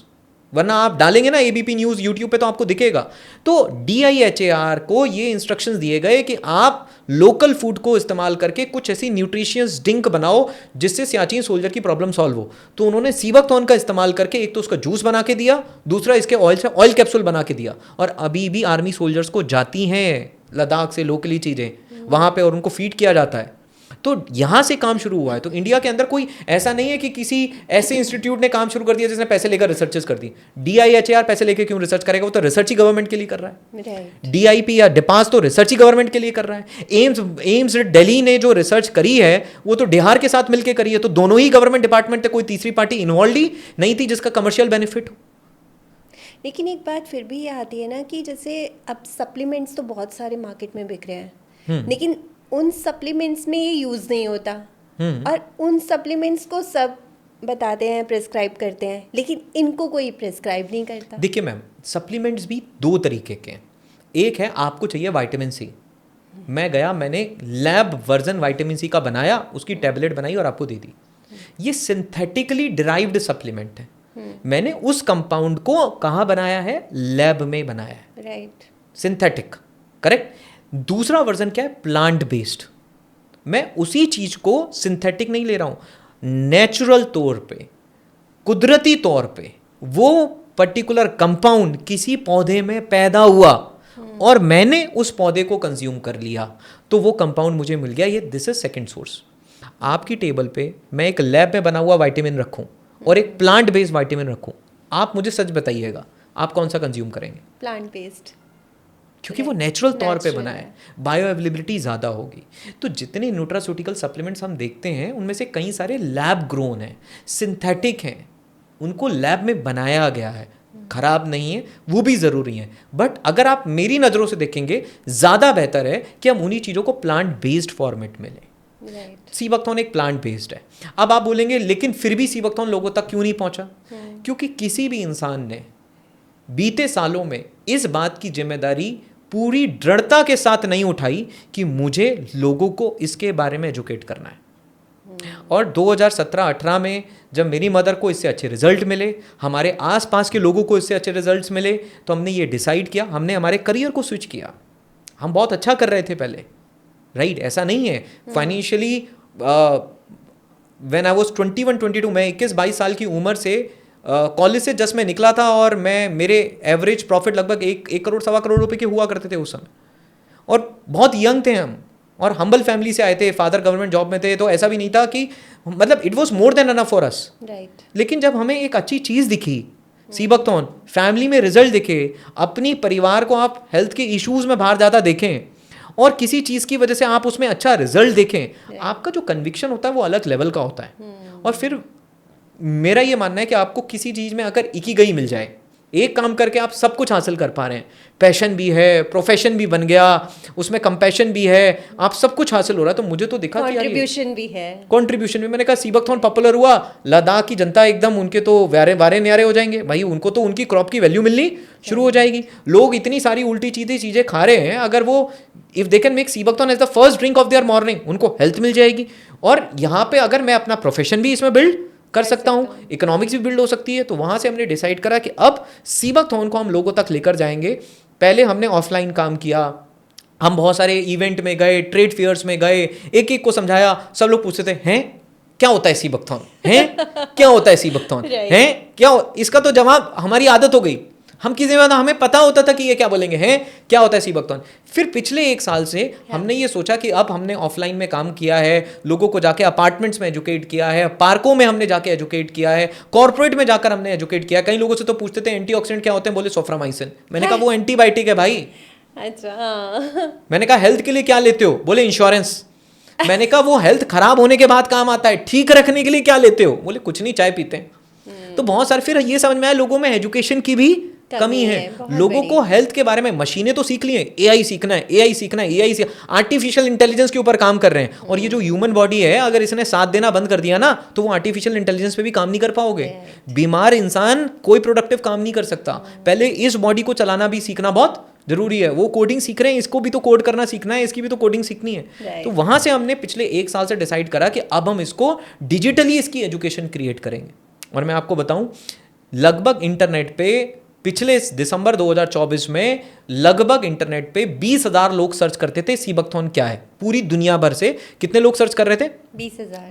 B: वरना आप डालेंगे ना ABP न्यूज़ यूट्यूब पे तो आपको दिखेगा। तो DIHAR को ये इंस्ट्रक्शंस दिए गए कि आप लोकल फूड को इस्तेमाल करके कुछ ऐसी न्यूट्रिशियस ड्रिंक बनाओ जिससे सियाचिन सोल्जर की प्रॉब्लम सॉल्व हो। तो उन्होंने सीबकथॉर्न का इस्तेमाल करके एक तो उसका जूस बना के दिया, दूसरा इसके ऑयल से ऑयल कैप्सूल बना के दिया। और अभी भी आर्मी सोल्जर्स को जाती हैं लद्दाख से लोकली चीज़ें वहाँ पे और उनको फीड किया जाता है। तो यहाँ से काम शुरू हुआ है। तो इंडिया के अंदर कोई ऐसा नहीं है कि किसी ऐसे इंस्टीट्यूट ने काम शुरू कर दिया जिसने पैसे लेकर रिसर्चेस कर दी। DIHAR पैसे लेकर क्यों रिसर्च करेगा? वो तो रिसर्च ही गवर्नमेंट के लिए कर रहा है। DIP या डिपास तो रिसर्च ही गवर्नमेंट के लिए कर रहा है। एम्स दिल्ली ने जो रिसर्च करी है वो तो बिहार के साथ मिलकर करी है। तो दोनों ही गवर्नमेंट डिपार्टमेंट थे, कोई तीसरी पार्टी इन्वॉल्व ही नहीं थी जिसका कमर्शियल बेनिफिट हो।
A: लेकिन एक बात फिर भी ये आती है ना कि जैसे अब सप्लीमेंट्स तो बहुत सारे मार्केट में बिक रहे हैं, लेकिन उन सप्लीमेंट्स में ये यूज़ नहीं होता, और उन सप्लीमेंट्स को सब बताते हैं, प्रिस्क्राइब करते हैं, लेकिन इनको कोई प्रिस्क्राइब नहीं करता।
B: देखिए मैम, सप्लीमेंट्स भी 2 तरीके के हैं। एक है आपको चाहिए विटामिन सी, मैं गया, मैंने लैब वर्जन विटामिन सी का बनाया, उसकी टैबलेट बनाई और आपको दे दी। ये सिंथेटिकली डिराइव्ड सप्लीमेंट है। मैंने उस कंपाउंड को कहाँ बनाया है? लैब में बनाया है,
A: राइट।
B: Synthetic, correct. दूसरा वर्जन क्या है? Plant based. मैं उसी चीज को सिंथेटिक नहीं ले रहा हूं, नेचुरल तौर पे, कुदरती तौर पे वो पर्टिकुलर कंपाउंड किसी पौधे में पैदा हुआ और मैंने उस पौधे को कंज्यूम कर लिया, तो वो कंपाउंड मुझे मिल गया। ये दिस इज सेकंड सोर्स। आपकी टेबल पे मैं एक लैब में बना हुआ विटामिन रखूं और एक प्लांट बेस्ड विटामिन रखूं, आप मुझे सच बताइएगा आप कौन सा कंज्यूम करेंगे?
A: प्लांट बेस्ड,
B: क्योंकि वो नेचुरल तौर पे बना है, बायो अवेलेबिलिटी ज़्यादा होगी। तो जितने न्यूट्रास्यूटिकल सप्लीमेंट्स हम देखते हैं उनमें से कई सारे लैब ग्रोन हैं, सिंथेटिक हैं, उनको लैब में बनाया गया है, खराब नहीं है, वो भी ज़रूरी है। बट अगर आप मेरी नज़रों से देखेंगे ज़्यादा बेहतर है कि हम उन्हीं चीज़ों को प्लांट बेस्ड फॉर्मेट में लें। सीबकथॉर्न एक प्लांट बेस्ड है। अब आप बोलेंगे लेकिन फिर भी सीबकथॉर्न लोगों तक क्यों नहीं पहुंचा? क्योंकि किसी भी इंसान ने बीते सालों में इस बात की जिम्मेदारी पूरी दृढ़ता के साथ नहीं उठाई कि मुझे लोगों को इसके बारे में एजुकेट करना है। और 2017-18 में जब मेरी मदर को इससे अच्छे रिजल्ट मिले, हमारे आसपास के लोगों को इससे अच्छे रिजल्ट्स मिले, तो हमने ये डिसाइड किया, हमने हमारे करियर को स्विच किया। हम बहुत अच्छा कर रहे थे पहले, राइट? ऐसा नहीं है फाइनेंशियली। व्हेन आई वाज 21-22, मैं 21-22 साल की उम्र से कॉलेज से जस्ट मैं निकला था, और मेरे एवरेज प्रॉफिट लगभग 1 करोड़ 1.25 करोड़ रुपए के हुआ करते थे उस समय, और बहुत यंग थे हम, और हम्बल फैमिली से आए थे। फादर गवर्नमेंट जॉब में थे, तो ऐसा भी नहीं था कि मतलब it was more than enough for us, right. लेकिन जब हमें एक अच्छी चीज़ दिखी, सीबकथॉर्न, फैमिली में रिजल्ट दिखे, अपनी परिवार को आप हेल्थ के इश्यूज में बाहर ज़्यादा देखें, और किसी चीज़ की वजह से आप उसमें अच्छा रिजल्ट देखें, आपका जो कन्विक्शन होता है वो अलग लेवल का होता है। और फिर मेरा ये मानना है कि आपको किसी चीज़ में अगर इकिगाई मिल जाए, एक काम करके आप सब कुछ हासिल कर पा रहे हैं, पैशन भी है, प्रोफेशन भी बन गया, उसमें कंपैशन भी है, आप सब कुछ हासिल हो रहा है, तो मुझे तो दिखा कि
A: कंट्रीब्यूशन भी है,
B: कंट्रीब्यूशन भी। मैंने कहा सीबकथॉर्न पॉपुलर हुआ, लद्दाख की जनता एकदम, उनके तो वारे न्यारे हो जाएंगे भाई, उनको तो उनकी क्रॉप की वैल्यू मिलनी शुरू हो जाएगी। लोग इतनी सारी उल्टी सीधी चीज़ें खा रहे हैं, अगर वो if they can make sea buckthorn as the first drink of their morning, उनको हेल्थ मिल जाएगी। और यहाँ पे अगर मैं अपना प्रोफेशन भी इसमें बिल्ड कर सकता हूँ, इकोनॉमिक्स भी बिल्ड हो सकती है, तो वहाँ से हमने डिसाइड करा कि अब सीबकथॉर्न को हम लोगों तक लेकर जाएंगे। पहले हमने ऑफलाइन काम किया, हम बहुत सारे इवेंट में गए, ट्रेड फेयर्स में गए, एक एक को समझाया। सब लोग पूछते थे, हैं क्या होता है सीबकथॉर्न, हैं क्या होता है सीबकथॉर्न, हैं क्या, इसका तो जवाब हमारी आदत हो गई, हम किसी बात हमें पता होता था कि ये क्या बोलेंगे, हैं क्या होता है सीबकथॉर्न। फिर पिछले 1 साल से हमने ये सोचा कि अब हमने ऑफलाइन में काम किया है, लोगों को जाके अपार्टमेंट्स में एजुकेट किया है, पार्कों में हमने जाके एजुकेट किया है, कॉर्पोरेट में जाकर हमने एजुकेट किया। कई लोगों से तो पूछते थे एंटीऑक्सीडेंट क्या होते हैं, बोले सोफ्रामाइसिन। मैंने कहा वो एंटीबायोटिक है भाई।
A: अच्छा।
B: मैंने कहा हेल्थ के लिए क्या लेते हो, बोले इंश्योरेंस। मैंने कहा वो हेल्थ खराब होने के बाद काम आता है, ठीक रखने के लिए क्या लेते हो, बोले कुछ नहीं, चाय पीते हैं। तो बहुत सारे, फिर ये समझ में आया लोगों में एजुकेशन की भी कमी है। लोगों को हेल्थ के बारे में, मशीनें तो सीख ली हैं, एआई सीखना है, एआई सीखना है, एआई आर्टिफिशियल इंटेलिजेंस के ऊपर काम कर रहे हैं। और ये जो ह्यूमन बॉडी है, अगर इसने साथ देना बंद कर दिया ना, तो वो आर्टिफिशियल इंटेलिजेंस पे भी काम नहीं कर पाओगे। बीमार इंसान कोई प्रोडक्टिव काम नहीं कर सकता। पहले इस बॉडी को चलाना भी सीखना बहुत जरूरी है। वो कोडिंग सीख रहे हैं, इसको भी तो कोड करना सीखना है, इसकी भी तो कोडिंग सीखनी है। तो वहां से हमने पिछले 1 साल से डिसाइड करा कि अब हम इसको डिजिटली इसकी एजुकेशन क्रिएट करेंगे। और मैं आपको बताऊं, लगभग इंटरनेट पे पिछले दिसंबर 2024 में लगभग इंटरनेट पे 20,000 लोग सर्च करते थे सीबकथॉर्न क्या है। पूरी दुनिया भर से कितने लोग सर्च कर रहे थे?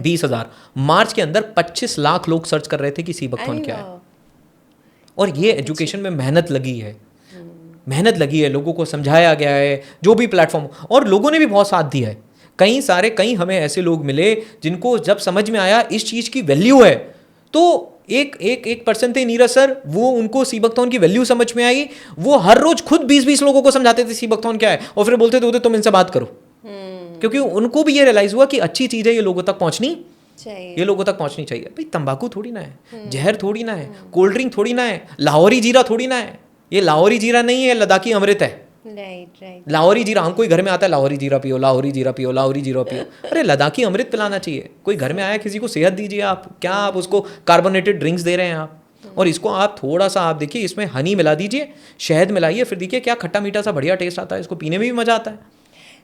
B: 20,000। मार्च के अंदर 25 लाख लोग सर्च कर रहे थे कि सीबकथॉर्न क्या है। और ये एजुकेशन में मेहनत लगी है, मेहनत लगी है, लोगों को समझाया गया है, जो भी प्लेटफॉर्म, और लोगों ने भी बहुत साथ दिया है। कई हमें ऐसे लोग मिले जिनको जब समझ में आया इस चीज़ की वैल्यू है, तो एक पर्सन थे नीरज सर, वो उनको सीबकथॉर्न की वैल्यू समझ में आई। वो हर रोज खुद 20-20 लोगों को समझाते थे सीबकथॉर्न क्या है, और फिर बोलते थे तुम इनसे बात करो, क्योंकि उनको भी ये रियलाइज हुआ कि अच्छी चीज़ है, ये लोगों तक पहुंचनी चाहिए, ये लोगों तक पहुंचनी चाहिए। भाई तंबाकू थोड़ी ना है, जहर थोड़ी ना है, कोल्ड ड्रिंक थोड़ी ना है, लाहौरी जीरा थोड़ी ना है। ये लाहौरी जीरा नहीं है, लद्दाखी अमृत है। राइट। लाहौरी जीरा, हमको घर में आता है लाहौरी जीरा पियो, लाहौरी जीरा पियो, लाहौरी जीरा पियो। अरे लद्दाखी अमृत पिलाना चाहिए। कोई घर में आया किसी को सेहत दीजिए आप, क्या आप उसको कार्बोनेटेड ड्रिंक्स दे रहे हैं आप? और इसको आप थोड़ा सा, आप देखिए इसमें हनी मिला दीजिए, शहद मिलाइए, फिर देखिए क्या खट्टा मीठा सा बढ़िया टेस्ट आता है, इसको पीने में भी मजा आता है।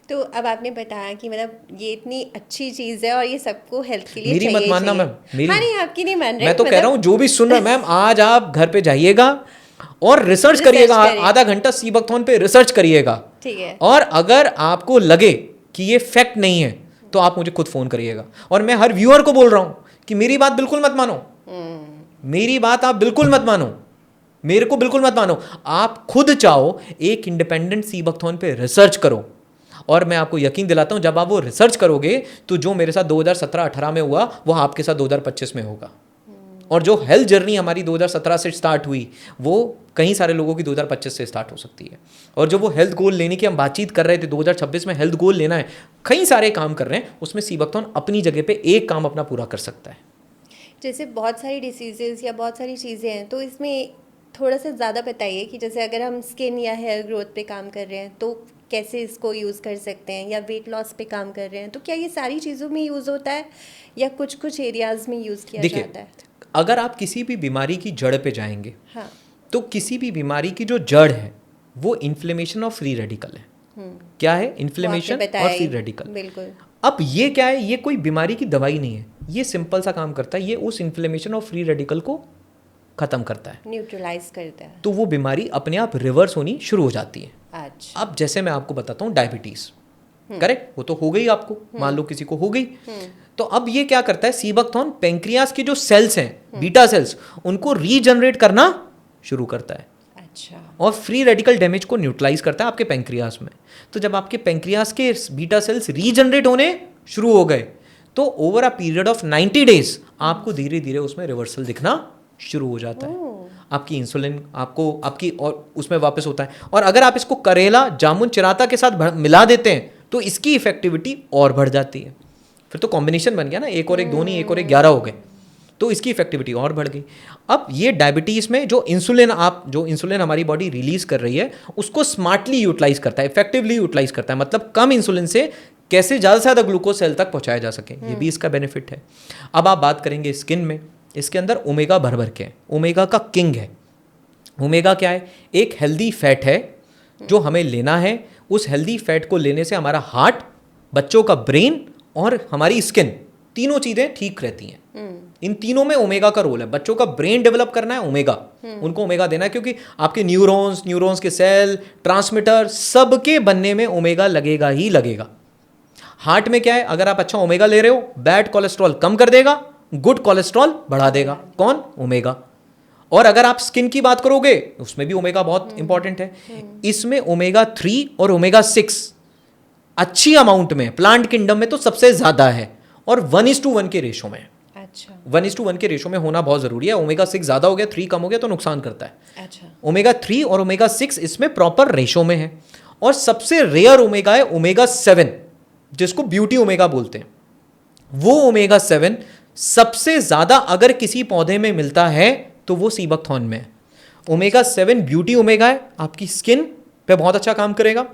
A: तो अब आपने बताया कि मतलब ये इतनी अच्छी चीज़ है और ये सबको हेल्थ के लिए
B: मेरी मत मानना मैम, मेरी
A: नहीं आपकी नहीं मान रहे,
B: मैं तो कह रहा हूँ जो भी सुन रहा है मैम, आज आप घर पे जाइएगा और रिसर्च करिएगा, आधा घंटा सीबकथॉर्न पे रिसर्च करिएगा, ठीक है। और अगर आपको लगे कि ये फैक्ट नहीं है तो आप मुझे खुद फोन करिएगा। और मैं हर व्यूअर को बोल रहा हूं कि मेरी बात बिल्कुल मत मानो, मेरी बात आप बिल्कुल मत मानो, मेरे को बिल्कुल मत मानो। आप खुद चाहो एक इंडिपेंडेंट सीबकथॉर्न पे रिसर्च करो, और मैं आपको यकीन दिलाता हूं जब आप वो रिसर्च करोगे तो जो मेरे साथ 2017-18 में हुआ वो आपके साथ 2025 में होगा। और जो हेल्थ जर्नी हमारी 2017 से स्टार्ट हुई वो कई सारे लोगों की 2025 से स्टार्ट हो सकती है। और जो वो हेल्थ गोल लेने की हम बातचीत कर रहे थे, 2026 में हेल्थ गोल लेना है, कई सारे काम कर रहे हैं, उसमें सीबकथॉर्न अपनी जगह पे एक काम अपना पूरा कर सकता है।
A: जैसे बहुत सारी डिसीजेस या बहुत सारी चीज़ें हैं, तो इसमें थोड़ा सा ज़्यादा बताइए कि जैसे अगर हम स्किन या हेयर ग्रोथ पे काम कर रहे हैं तो कैसे इसको यूज़ कर सकते हैं, या वेट लॉस पे काम कर रहे हैं तो क्या ये सारी चीज़ों में यूज़ होता है या कुछ कुछ एरियाज़ में यूज़ किया जाता है?
B: अगर आप किसी भी बीमारी की जड़ पे जाएंगे,
A: हाँ,
B: तो किसी भी बीमारी की जो जड़ है वो इन्फ्लेमेशन और फ्री रेडिकल है। क्या है? इन्फ्लेमेशन और फ्री रेडिकल।
A: बिल्कुल।
B: अब ये क्या है? ये कोई बीमारी की दवाई नहीं है, ये सिंपल सा काम करता है, ये उस इन्फ्लेमेशन और फ्री रेडिकल को खत्म करता है,
A: न्यूट्रलाइज करता है।
B: तो वो बीमारी अपने आप रिवर्स होनी शुरू हो जाती है।
A: अच्छा।
B: अब जैसे मैं आपको बताता हूँ डायबिटीज, करेक्ट, वो तो हो गई आपको, मान लो किसी को हो गई, तो अब ये क्या करता है? सीबकथॉर्न पेंक्रियास के जो सेल्स हैं, बीटा सेल्स, उनको रीजनरेट करना शुरू करता है।
A: अच्छा।
B: और फ्री रेडिकल डैमेज को न्यूट्रलाइज करता है आपके पेंक्रियास में। तो जब आपके पेंक्रियास के बीटा सेल्स रीजनरेट होने शुरू हो गए, तो over a period of 90 days आपको धीरे धीरे उसमें रिवर्सल दिखना शुरू हो जाता है। आपकी इंसुलिन आपको आपकी और उसमें वापस होता है। और अगर आप इसको करेला, जामुन, चिराता के साथ मिला देते हैं तो इसकी इफेक्टिविटी और बढ़ जाती है। फिर तो कॉम्बिनेशन बन गया ना, एक और एक 2 नहीं, एक और एक 11 हो गए, तो इसकी इफेक्टिविटी और बढ़ गई। अब ये डायबिटीज़ में जो इंसुलिन हमारी बॉडी रिलीज कर रही है, उसको स्मार्टली यूटिलाइज करता है, इफेक्टिवली यूटिलाइज करता है। मतलब कम इंसुलिन से कैसे ज़्यादा से ज़्यादा ग्लूकोज सेल तक पहुंचाया जा सके, ये भी इसका बेनिफिट है। अब आप बात करेंगे स्किन में, इसके अंदर ओमेगा भर भर के है, ओमेगा का किंग है। ओमेगा क्या है? एक हेल्दी फैट है जो हमें लेना है। उस हेल्दी फैट को लेने से हमारा हार्ट, बच्चों का ब्रेन और हमारी स्किन, तीनों चीज़ें ठीक रहती हैं। इन तीनों में ओमेगा का रोल है। बच्चों का ब्रेन डेवलप करना है, ओमेगा, उनको ओमेगा देना है, क्योंकि आपके न्यूरॉन्स के सेल, ट्रांसमीटर, सबके बनने में ओमेगा लगेगा ही लगेगा। हार्ट में क्या है? अगर आप अच्छा ओमेगा ले रहे हो, बैड कोलेस्ट्रॉल कम कर देगा, गुड कोलेस्ट्रॉल बढ़ा देगा। कौन? ओमेगा। और अगर आप स्किन की बात करोगे, उसमें भी ओमेगा बहुत इंपॉर्टेंट है। इसमें ओमेगा 3 और ओमेगा 6 अच्छी अमाउंट में, प्लांट किंगडम में तो सबसे ज्यादा है, और 1:1 के रेशो में।
A: अच्छा।
B: 1:1 के रेशो में होना बहुत जरूरी है। ओमेगा 6 ज्यादा हो गया, 3 कम हो गया तो नुकसान करता है।
A: अच्छा।
B: ओमेगा 3 और ओमेगा 6 इसमें प्रॉपर रेशो में है। और सबसे रेयर ओमेगा है ओमेगा 7, जिसको ब्यूटी ओमेगा बोलते हैं। वो ओमेगा 7 सबसे ज्यादा अगर किसी पौधे में मिलता है तो वो सीबकथॉर्न में है। ओमेगा 7 ब्यूटी ओमेगा है, आपकी स्किन पे बहुत अच्छा काम करेगा,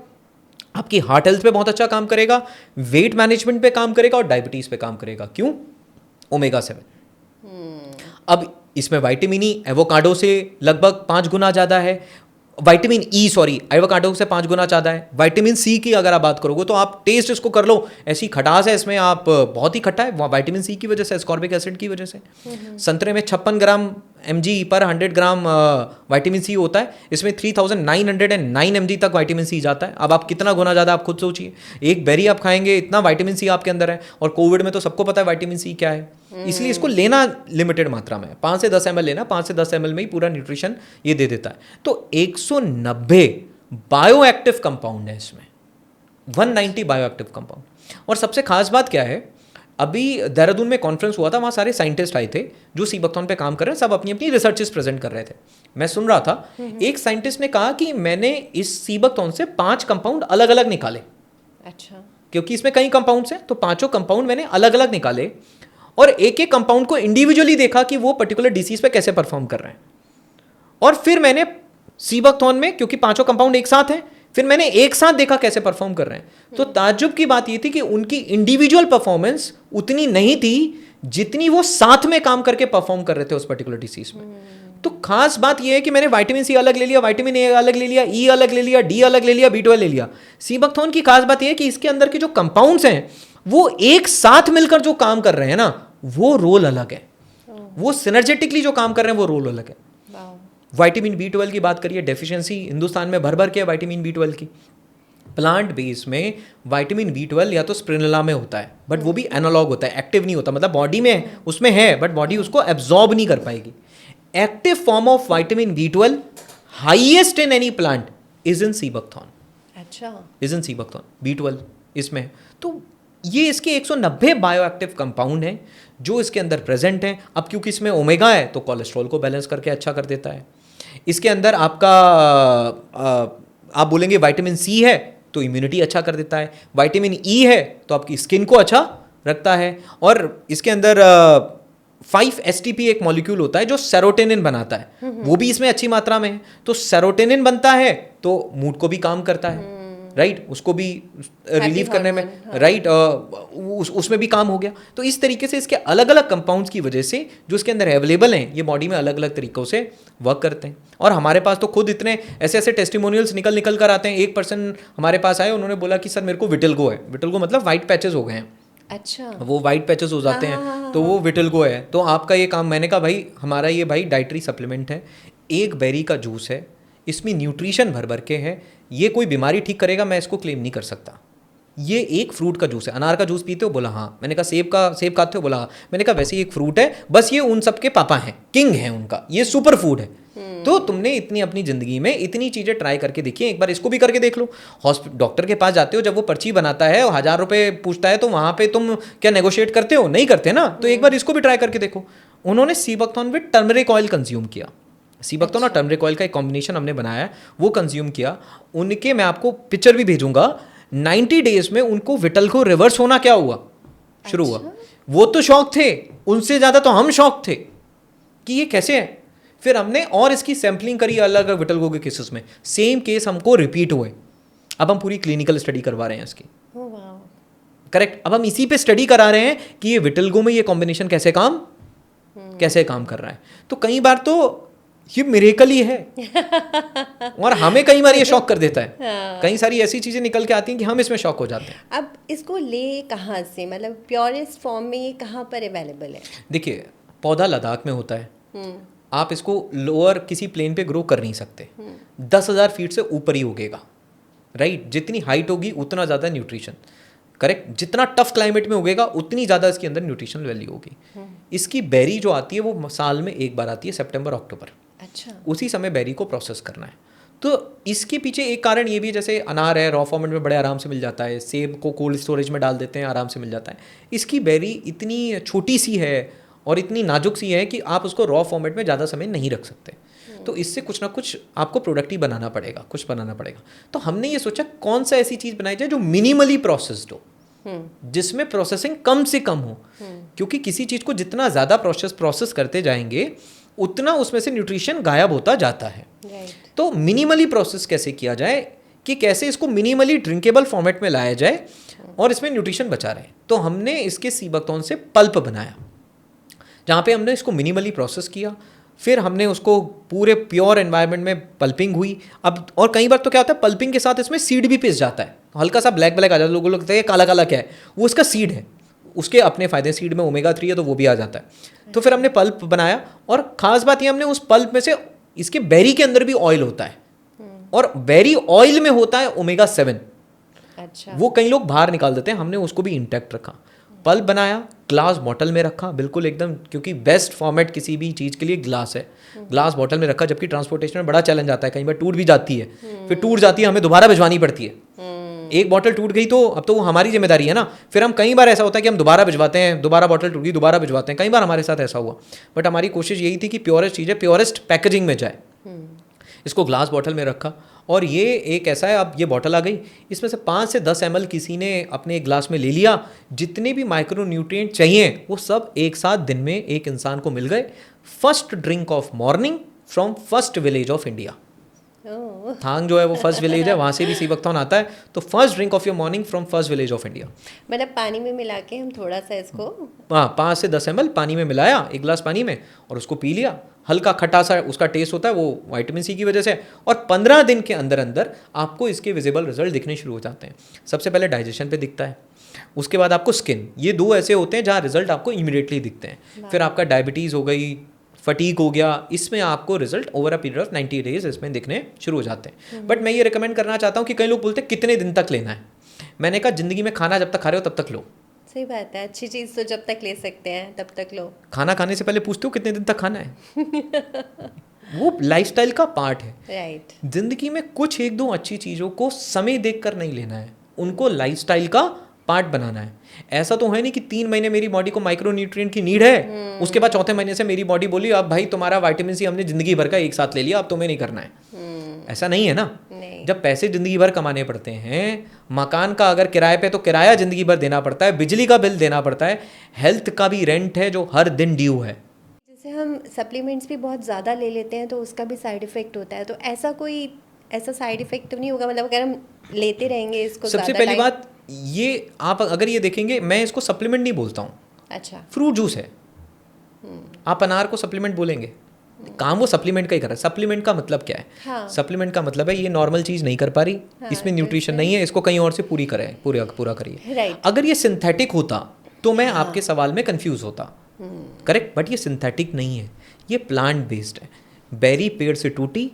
B: आपकी हार्ट हेल्थ पे बहुत अच्छा काम करेगा, वेट मैनेजमेंट पे काम करेगा और डायबिटीज पे काम करेगा। क्यों? ओमेगा 7। अब इसमें विटामिन ई एवोकाडो से लगभग 5 गुना ज़्यादा है। विटामिन ई एवोकाडो से 5 गुना ज़्यादा है। विटामिन सी की अगर आप बात करोगे तो आप टेस्ट इसको कर लो, ऐसी खटास है इसमें, आप बहुत ही खट्टा है, विटामिन सी की वजह से, एस्कॉर्बिक एसिड की वजह से। संतरे में 56 ग्राम mg पर 100 ग्राम विटामिन सी होता है, इसमें 3909 mg तक विटामिन सी जाता है। अब आप कितना गुना ज़्यादा, आप खुद सोचिए। एक बेरी आप खाएंगे, इतना विटामिन सी आपके अंदर है। और कोविड में तो सबको पता है विटामिन सी क्या है, इसलिए इसको लेना लिमिटेड मात्रा में, 5 से 10 ml लेना, 5 से 10 ml में ही पूरा न्यूट्रिशन ये दे देता है। तो 190 बायो एक्टिव कंपाउंड है इसमें, 190 बायो एक्टिव कंपाउंड। और सबसे खास बात क्या है, अभी देहरादून में कॉन्फ्रेंस हुआ था, वहाँ सारे साइंटिस्ट आए थे जो सीबकथॉर्न पे काम कर रहे हैं, सब अपनी अपनी रिसर्चेस प्रेजेंट कर रहे थे। मैं सुन रहा था, एक साइंटिस्ट ने कहा कि मैंने इस सीबकथॉर्न से 5 कंपाउंड अलग अलग निकाले।
A: अच्छा।
B: क्योंकि इसमें कई कंपाउंड्स हैं, तो 5 कंपाउंड मैंने अलग अलग निकाले और एक एक कंपाउंड को इंडिविजुअली देखा कि वो पर्टिकुलर डिसीज पे कैसे परफॉर्म कर रहे हैं। और फिर मैंने सीबकथॉर्न में, क्योंकि 5 कंपाउंड एक साथ हैं, फिर मैंने एक साथ देखा कैसे परफॉर्म कर रहे हैं। तो ताज्जुब की बात ये थी कि उनकी इंडिविजुअल परफॉर्मेंस उतनी नहीं थी जितनी वो साथ में काम करके परफॉर्म कर रहे थे उस पर्टिकुलर डिसीज में। तो खास बात ये है कि मैंने विटामिन सी अलग ले लिया, विटामिन ए अलग ले लिया, ई अलग ले लिया, डी अलग ले लिया, B12 ले लिया। सीबकथॉर्न की खास बात ये है कि इसके अंदर के जो कंपाउंड्स हैं वो एक साथ मिलकर जो काम कर रहे हैं ना, वो रोल अलग है, वो सिनर्जेटिकली जो काम कर रहे हैं वो रोल अलग है। विटामिन B12 की बात करिए, डेफिशिएंसी हिंदुस्तान में भर भर के विटामिन B12 की। प्लांट बेस में विटामिन B12 या तो स्प्रिनुला में होता है, बट वो भी एनालॉग होता है, एक्टिव नहीं होता, मतलब बॉडी में उसमें है बट बॉडी उसको एब्जॉर्ब नहीं कर पाएगी। Active form of vitamin B12 highest in any plant is in sea buckthorn.
A: अच्छा।
B: इज इन सीबकथॉर्न B12 इसमें। तो ये इसके 190 बायोएक्टिव कंपाउंड हैं जो इसके अंदर प्रेजेंट हैं। अब क्योंकि इसमें ओमेगा है तो कोलेस्ट्रॉल को बैलेंस करके अच्छा कर देता है। इसके अंदर आपका आप बोलेंगे विटामिन सी है तो इम्यूनिटी अच्छा कर देता है, विटामिन ई है तो आपकी स्किन को अच्छा रखता है। और इसके अंदर 5-HTP एक मॉलिक्यूल होता है जो सेरोटोनिन बनाता है, वो भी इसमें अच्छी मात्रा में है। तो सेरोटोनिन बनता है तो मूड को भी काम करता है, राइट, उसको भी रिलीव करने में, राइट, उसमें भी काम हो गया। तो इस तरीके से इसके अलग अलग कंपाउंड्स की वजह से जो इसके अंदर अवेलेबल हैं, ये बॉडी में अलग अलग तरीक़ों से वर्क करते हैं। और हमारे पास तो खुद इतने ऐसे ऐसे टेस्टिमोनियल्स निकल कर आते हैं। एक पर्सन हमारे पास आए, उन्होंने बोला कि सर मेरे को विटिल्गो है। विटिल्गो मतलब वाइट पैचेस हो गए हैं।
A: अच्छा,
B: वो वाइट पैचेस हो जाते हैं, तो वो विटिल्गो है। तो आपका ये काम, मैंने कहा भाई हमारा ये भाई डाइटरी सप्लीमेंट है, एक बेरी का जूस है, इसमें न्यूट्रिशन भर भर के है, ये कोई बीमारी ठीक करेगा मैं इसको क्लेम नहीं कर सकता। ये एक फ्रूट का जूस है। अनार का जूस पीते हो? बोला हाँ। मैंने कहा सेब खाते हो? बोला हाँ। मैंने कहा वैसे ही एक फ्रूट है, बस ये उन सब के पापा हैं, किंग है उनका, ये सुपर फूड है। तो तुमने इतनी अपनी ज़िंदगी में इतनी चीज़ें ट्राई करके देखी, एक बार इसको भी करके देख लो। डॉक्टर के पास जाते हो, जब वो पर्ची बनाता है और 1000 रुपये पूछता है, तो वहाँ पे तुम क्या नेगोशिएट करते हो? नहीं करते ना। तो एक बार इसको भी ट्राई करके देखो। उन्होंने sea buckthorn with turmeric oil consume किया। सीबकथॉर्न और टर्मरिक ऑयल का एक कॉम्बिनेशन हमने बनाया, वो कंज्यूम किया। उनके मैं आपको पिक्चर भी भेजूंगा। 90 डेज में उनको विटिल्गो रिवर्स होना क्या हुआ, शुरू हुआ। वो तो शौक थे, उनसे ज़्यादा तो हम शौक थे कि ये कैसे है। फिर हमने और इसकी सैम्पलिंग करी अलग अलग विटिल्गो के केसेस में, सेम केस हमको रिपीट हुए। अब हम पूरी क्लिनिकल स्टडी करवा रहे हैं इसकी। करेक्ट। अब हम इसी पे स्टडी करा रहे हैं कि ये विटिल्गो में ये कॉम्बिनेशन कैसे काम कर रहा है। तो कई बार तो ये मिरेकल ही है और हमें कई बार ये शॉक कर देता है। कई सारी ऐसी चीज़ें निकल के आती हैं कि हम इसमें शॉक हो जाते हैं।
A: अब इसको ले कहाँ से, मतलब प्योरेस्ट फॉर्म में ये कहाँ पर अवेलेबल है?
B: देखिए, पौधा लद्दाख में होता है। आप इसको लोअर किसी प्लेन पे ग्रो कर नहीं सकते। 10,000 फीट से ऊपर ही उगेगा, राइट। जितनी हाइट होगी उतना ज़्यादा न्यूट्रिशन, करेक्ट। जितना टफ क्लाइमेट में उगेगा उतनी ज़्यादा इसके अंदर न्यूट्रिशनल वैल्यू होगी। इसकी बेरी जो आती है वो साल में एक बार आती है, सितंबर अक्टूबर।
A: अच्छा।
B: उसी समय बेरी को प्रोसेस करना है। तो इसके पीछे एक कारण ये भी है, जैसे अनार है, रॉ फॉर्मेट में बड़े आराम से मिल जाता है। सेब को कोल्ड स्टोरेज में डाल देते हैं, आराम से मिल जाता है। इसकी बेरी इतनी छोटी सी है और इतनी नाजुक सी है कि आप उसको रॉ फॉर्मेट में ज़्यादा समय नहीं रख सकते। तो इससे कुछ ना कुछ आपको प्रोडक्ट ही बनाना पड़ेगा, कुछ बनाना पड़ेगा। तो हमने ये सोचा कौन सा ऐसी चीज़ बनाई जाए जो मिनिमली प्रोसेस्ड हो, जिसमें प्रोसेसिंग कम से कम हो। क्योंकि किसी चीज़ को जितना ज़्यादा प्रोसेस करते जाएंगे उतना उसमें से न्यूट्रिशन गायब होता जाता है। तो मिनिमली प्रोसेस कैसे किया जाए, कि कैसे इसको मिनिमली ड्रिंकेबल फॉर्मेट में लाया जाए और इसमें न्यूट्रिशन बचा रहे। तो हमने इसके सीबकथॉर्न से पल्प बनाया, जहाँ पे हमने इसको मिनिमली प्रोसेस किया। फिर हमने उसको पूरे प्योर एनवायरनमेंट में पल्पिंग हुई। अब और कई बार तो क्या होता है, पल्पिंग के साथ इसमें सीड भी पिस जाता है, हल्का सा ब्लैक ब्लैक आ जाता है। लोगों को लगता है काला काला क्या है, वो इसका सीड है। उसके अपने फ़ायदे, सीड में ओमेगा 3 है तो वो भी आ जाता है। तो फिर हमने पल्प बनाया, और ख़ास बात ये, हमने उस पल्प में से इसके बेरी के अंदर भी ऑयल होता है, और बेरी ऑयल में होता है ओमेगा 7।
A: अच्छा।
B: वो कई लोग बाहर निकाल देते हैं, हमने उसको भी इंटैक्ट रखा। पल्प बनाया, ग्लास बॉटल में रखा, बिल्कुल एकदम, क्योंकि बेस्ट फॉर्मेट किसी भी चीज़ के लिए ग्लास है। ग्लास बॉटल में रखा, जबकि ट्रांसपोर्टेशन में बड़ा चैलेंज आता है, कई बार टूट भी जाती है। फिर टूट जाती है, हमें दोबारा भिजवानी पड़ती है। एक बॉटल टूट गई तो अब तो वो हमारी जिम्मेदारी है ना। फिर हम कई बार ऐसा होता है कि हम दोबारा भिजवाते हैं, दोबारा बॉटल टूट गई दोबारा भिजवाते हैं। कई बार हमारे साथ ऐसा हुआ, बट हमारी कोशिश यही थी कि प्योरेस्ट चीज़ें प्योरेस्ट पैकेजिंग में जाए। इसको ग्लास बॉटल में रखा, और ये एक ऐसा है, अब ये बॉटल आ गई, इसमें से 5 से 10 ml किसी ने अपने एक ग्लास में ले लिया। जितने भी माइक्रो न्यूट्रिएंट चाहिए वो सब एक साथ दिन में एक इंसान को मिल गए। First drink of morning from first village of India. Thang जो है वो फर्स्ट विलेज है, वहाँ से भी सीबकथॉर्न आता है। तो first drink of your morning from first village of India.
A: मतलब पानी में मिला के हम थोड़ा सा इसको,
B: हाँ, 5 से 10 ml पानी में मिलाया, एक गिलास पानी में, और उसको पी लिया। हल्का खट्टा सा उसका टेस्ट होता है, वो विटामिन सी की वजह से। और 15 दिन के अंदर अंदर आपको इसके विजिबल रिजल्ट दिखने शुरू हो जाते हैं। सबसे पहले डाइजेशन पे दिखता है, उसके बाद आपको स्किन। ये 2 ऐसे होते हैं जहाँ रिजल्ट आपको इमीडिएटली दिखते हैं। फिर आपका डायबिटीज़ हो गई, फटीक हो गया, इसमें आपको result over a period of 90 days इसमें दिखने शुरू हो जाते हैं। बट मैं ये रिकमेंड करना चाहता हूँ कि कई लोग बोलते हैं कितने दिन तक लेना है। मैंने कहा ज़िंदगी में खाना जब तक खा रहे हो तब तक लो।
A: सही बात है, अच्छी चीज़ तो जब तक ले सकते हैं तब तक लो।
B: खाना खाने से पहले पूछते हो कितने दिन तक खाना है। वो लाइफस्टाइल का पार्ट है।
A: राइट।
B: जिंदगी में कुछ 1-2 अच्छी चीज़ों को समय देखकर नहीं लेना है, उनको लाइफस्टाइल का पार्ट बनाना है। ऐसा तो है नहीं कि 3 महीने मेरी बॉडी को माइक्रो न्यूट्रिएंट की नीड है, उसके बाद चौथे महीने से मेरी बॉडी बोली अब भाई तुम्हारा विटामिन सी हमने जिंदगी भर का एक साथ ले लिया, अब तुम्हें नहीं करना है। ऐसा नहीं है ना।
A: नहीं।
B: जब पैसे जिंदगी भर कमाने पड़ते हैं, मकान का अगर किराए पे तो किराया जिंदगी भर देना पड़ता है, बिजली का बिल देना पड़ता है, हेल्थ का भी रेंट है जो हर दिन ड्यू है।
A: जैसे हम सप्लीमेंट्स भी बहुत ज़्यादा ले लेते हैं तो उसका भी साइड इफ़ेक्ट होता है, तो ऐसा कोई ऐसा साइड इफेक्ट तो नहीं होगा, मतलब अगर हम लेते रहेंगे इसको
B: सबसे
A: ज़्यादा
B: पहली
A: टाइम?
B: बात ये, आप अगर ये देखेंगे, मैं इसको सप्लीमेंट नहीं बोलता हूँ,
A: अच्छा।
B: फ्रूट जूस है। आप अनार को सप्लीमेंट बोलेंगे? काम वो सप्लीमेंट का ही कर रहा है। सप्लीमेंट का मतलब क्या है?
A: हाँ।
B: सप्लीमेंट का मतलब है ये नॉर्मल चीज़ नहीं कर पा रही,
A: हाँ,
B: इसमें
A: तो
B: न्यूट्रिशन नहीं है, इसको कहीं और से पूरी करें, पूरा करिए।
A: राइट।
B: अगर ये सिंथेटिक होता तो मैं आपके सवाल में कंफ्यूज होता, करेक्ट, बट ये सिंथेटिक नहीं है, ये प्लांट बेस्ड है। बेरी पेड़ से टूटी,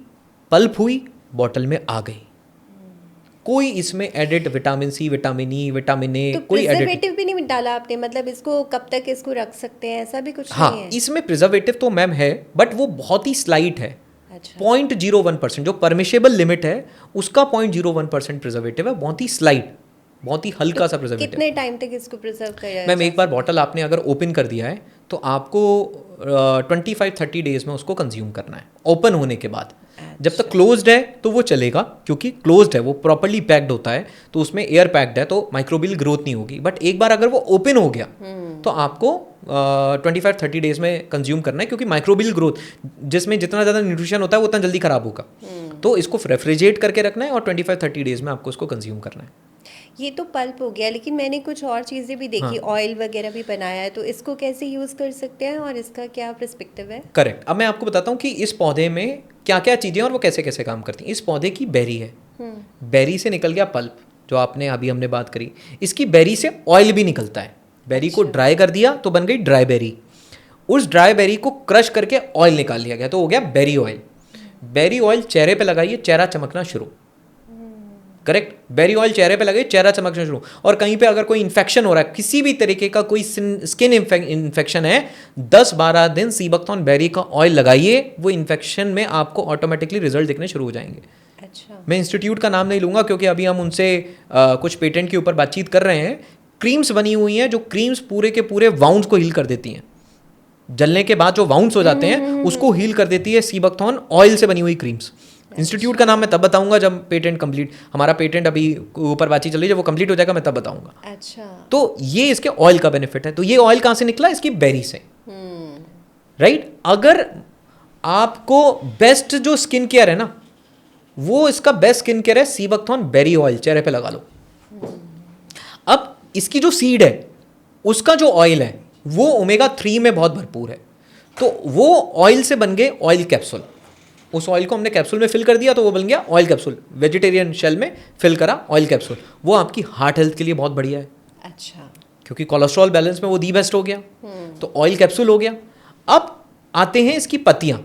B: पल्प हुई, बॉटल में आ गई, कोई इसमें added vitamin C, vitamin E, vitamin A,
A: तो
B: कोई एडिट।
A: प्रिजर्वेटिव भी नहीं डाला आपने, मतलब इसको कब तक इसको रख सकते हैं, ऐसा भी कुछ
B: हाँ,
A: नहीं है?
B: इसमें प्रिजर्वेटिव तो मैम है, बट वो बहुत ही स्लाइट है।
A: अच्छा।
B: 0.01%, जो परमिशेबल लिमिट है उसका 0.01% प्रिजर्वेटिव है, बहुत ही स्लाइट, बहुत ही हल्का सा प्रिजर्वेटिव।
A: कितने टाइम तक इसको प्रिजर्व किया
B: मैम एक बार बॉटल आपने अगर ओपन कर दिया है तो आपको 25-30 डेज में उसको कंज्यूम करना है, ओपन होने के बाद। जब तक क्लोज्ड है तो वो चलेगा, क्योंकि क्लोज्ड है, वो प्रॉपर्ली पैक्ड होता है, तो उसमें एयर पैक्ड है, तो माइक्रोबियल ग्रोथ नहीं होगी। बट एक बार अगर वो ओपन हो गया तो आपको 25-30 डेज में कंज्यूम करना है, क्योंकि माइक्रोबियल ग्रोथ, जिसमें जितना ज़्यादा न्यूट्रिशन होता है वो उतना जल्दी खराब होगा। तो इसको रेफ्रिजरेट करके रखना है और 25-30 डेज में आपको इसको कंज्यूम करना है।
A: ये तो पल्प हो गया, लेकिन मैंने कुछ और चीज़ें भी देखी, ऑयल वगैरह भी बनाया है, तो इसको कैसे यूज़ कर सकते हैं और इसका क्या पर्सपेक्टिव है?
B: करेक्ट। अब मैं आपको बताता हूँ कि इस पौधे में क्या क्या चीज़ें और वो कैसे कैसे काम करती हैं। इस पौधे की बेरी है, बेरी से निकल गया पल्प, जो आपने अभी हमने बात करी। इसकी बेरी से ऑयल भी निकलता है। बेरी को ड्राई कर दिया तो बन गई ड्राई बेरी, उस ड्राई बेरी को क्रश करके ऑयल निकाल लिया गया तो हो गया बेरी ऑयल। बेरी ऑयल चेहरे पे लगाइए, चेहरा चमकना शुरू, करेक्ट। बेरी ऑयल चेहरे पे लगे, चेहरा चमकना शुरू। और कहीं पे अगर कोई इन्फेक्शन हो रहा है, किसी भी तरीके का कोई स्किन इन्फेक्शन है, 10-12 दिन सीबकथॉर्न बेरी का ऑयल लगाइए, वो इन्फेक्शन में आपको ऑटोमेटिकली रिजल्ट दिखने शुरू हो जाएंगे।
A: अच्छा।
B: मैं इंस्टीट्यूट का नाम नहीं लूंगा क्योंकि अभी हम उनसे कुछ पेटेंट के ऊपर बातचीत कर रहे हैं। क्रीम्स बनी हुई हैं जो क्रीम्स पूरे के पूरे वाउंड्स को हील कर देती हैं, जलने के बाद जो वाउंड्स हो जाते हैं उसको हील कर देती है सीबकथॉर्न ऑयल से बनी हुई क्रीम्स। इंस्टीट्यूट का नाम मैं तब बताऊंगा जब पेटेंट कंप्लीट, हमारा पेटेंट अभी ऊपर बातचीत चल रही है, जब वो कंप्लीट हो जाएगा मैं तब बताऊंगा।
A: अच्छा।
B: तो ये इसके ऑयल का बेनिफिट है। तो ये ऑयल कहाँ से निकला? इसकी बेरी से, राइट। अगर आपको बेस्ट जो स्किन केयर है ना, वो इसका बेस्ट स्किन केयर है सीबकथॉर्न बेरी ऑयल, चेहरे पे लगा लो। अब इसकी जो सीड है उसका जो ऑयल है वो ओमेगा 3 में बहुत भरपूर है, तो वो ऑयल से बन गए ऑयल कैप्सूल। उस ऑयल को हमने कैप्सूल में फिल कर दिया तो वो बन गया ऑयल कैप्सूल, वेजिटेरियन शेल में फिल करा ऑयल कैप्सूल। वो आपकी हार्ट हेल्थ के लिए बहुत बढ़िया है।
A: अच्छा।
B: क्योंकि कोलेस्ट्रॉल बैलेंस में वो दी बेस्ट हो गया, तो ऑयल कैप्सूल हो गया। अब आते हैं इसकी पत्तियां।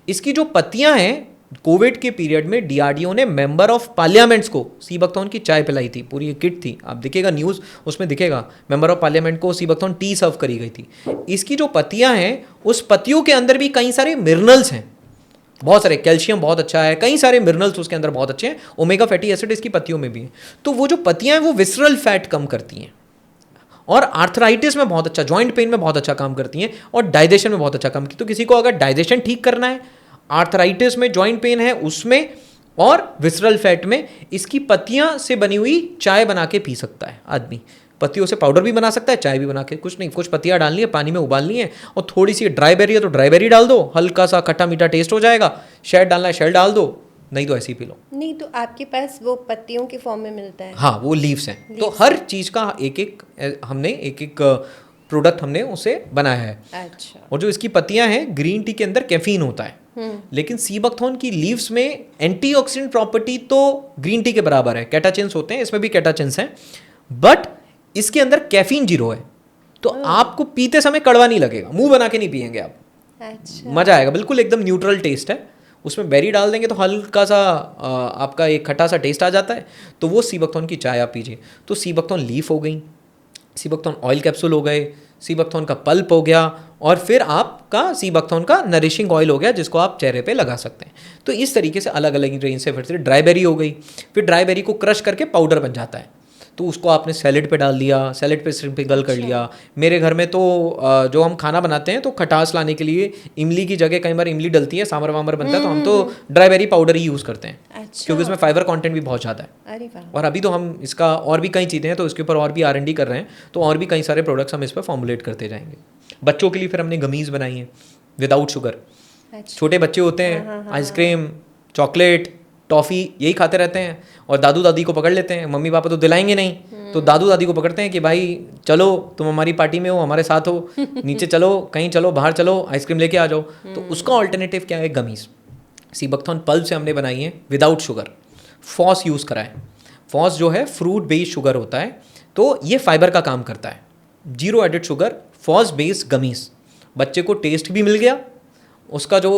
B: इसकी जो पत्तियां हैं, कोविड के पीरियड में डीआरडीओ ने मेंबर ऑफ पार्लियामेंट्स को सीबकथॉर्न की चाय पिलाई थी, पूरी एक किट थी, आप दिखेगा न्यूज़ उसमें दिखेगा, मेंबर ऑफ पार्लियामेंट को सीबकथॉर्न टी सर्व करी गई थी। इसकी जो पत्तियां हैं, उस पत्तियों के अंदर भी कई सारे मिनरल्स हैं, बहुत सारे, कैल्शियम बहुत अच्छा है, कई सारे मिनरल्स उसके अंदर बहुत अच्छे हैं, ओमेगा फैटी एसिड इसकी पत्तियों में भी है। तो वो जो पत्तियां हैं वो विसरल फैट कम करती हैं और आर्थराइटिस में बहुत अच्छा, जॉइंट पेन में बहुत अच्छा काम करती हैं और डाइजेशन में बहुत अच्छा काम करती है। तो किसी को अगर डाइजेशन ठीक करना है, आर्थराइटिस में, जॉइंट पेन है उसमें और विसरल फैट में, इसकी पत्तियां से बनी हुई चाय बना के पी सकता है आदमी। पत्तियों से पाउडर भी बना सकता है, चाय भी बना के, कुछ नहीं, कुछ पत्तियां डालनी है, पानी में उबालनी है और थोड़ी सी ड्राई बेरी है तो ड्राई बेरी डाल दो, हल्का सा खट्टा मीठा टेस्ट हो जाएगा। शहद डालना है शहद डाल दो, नहीं तो ऐसे ही पी लो।
A: नहीं तो आपके पास वो पत्तियों के फॉर्म में मिलता है?
B: हाँ, वो लीव्स हैं। तो हर चीज़ का हमने एक प्रोडक्ट हमने उसे बनाया है।
A: अच्छा।
B: और जो इसकी पत्तियां हैं, ग्रीन टी के अंदर कैफीन होता है, लेकिन सीबकथॉर्न की लीव्स में एंटीऑक्सीडेंट प्रॉपर्टी तो ग्रीन टी के बराबर है, कैटाचिन्स होते हैं, इसमें भी कैटाचिन्स हैं, बट इसके अंदर कैफीन 0 है। तो आपको पीते समय कड़वा नहीं लगेगा, मुंह बना के नहीं पियेंगे आप,
A: अच्छा।
B: मजा आएगा, बिल्कुल एकदम न्यूट्रल टेस्ट है। उसमें बेरी डाल देंगे तो हल्का सा आपका एक खट्टा सा टेस्ट आ जाता है। तो वो सीबकथॉर्न की चाय आप पीजिए। तो सीबकथॉर्न लीफ हो गई, सीबकथॉर्न ऑयल कैप्सूल हो गए, सीबकथॉर्न का पल्प हो गया, और फिर आपका सीबकथॉर्न का नरिशिंग ऑयल हो गया जिसको आप चेहरे पे लगा सकते हैं। तो इस तरीके से अलग अलग इंग्रेडिएंट्स से, फिर ड्राई बेरी हो गई, फिर ड्राई बेरी को क्रश करके पाउडर बन जाता है, तो उसको आपने सैलेड पे डाल दिया, सैलेड पे स्प्रिंकल कर लिया। मेरे घर में तो जो हम खाना बनाते हैं तो खटास लाने के लिए इमली की जगह कई बार इमली डलती है, सांभर वामर बनता है, तो हम तो ड्राई बेरी पाउडर ही यूज़ करते हैं।
A: अच्छा।
B: क्योंकि उसमें फाइबर कंटेंट भी बहुत ज़्यादा है।
A: अरे वाह।
B: और अभी तो हम इसका और भी कई चीज़ें हैं तो इसके ऊपर और भी R&D कर रहे हैं, तो और भी कई सारे प्रोडक्ट्स हम इस पर फॉर्मुलेट करते जाएंगे। बच्चों के लिए फिर हमने गमीज़ बनाई हैं विदाउट शुगर।
A: अच्छा।
B: छोटे बच्चे होते हैं, आइसक्रीम, चॉकलेट, टॉफ़ी यही खाते रहते हैं और दादू दादी को पकड़ लेते हैं, मम्मी पापा तो दिलाएंगे नहीं, तो दादू दादी को पकड़ते हैं कि भाई चलो तुम हमारी पार्टी में हो, हमारे साथ हो, नीचे चलो, कहीं चलो, बाहर चलो, आइसक्रीम लेके आ जाओ। तो उसका ऑल्टरनेटिव क्या है? गमीज़। सीबकथॉर्न पल्प से हमने बनाई है विदाउट शुगर, फॉस यूज़ करा है। फॉस जो है फ्रूट बेस्ड शुगर होता है, तो ये फाइबर का काम करता है, zero added sugar, FOS based gummies. बच्चे को टेस्ट भी मिल गया, उसका जो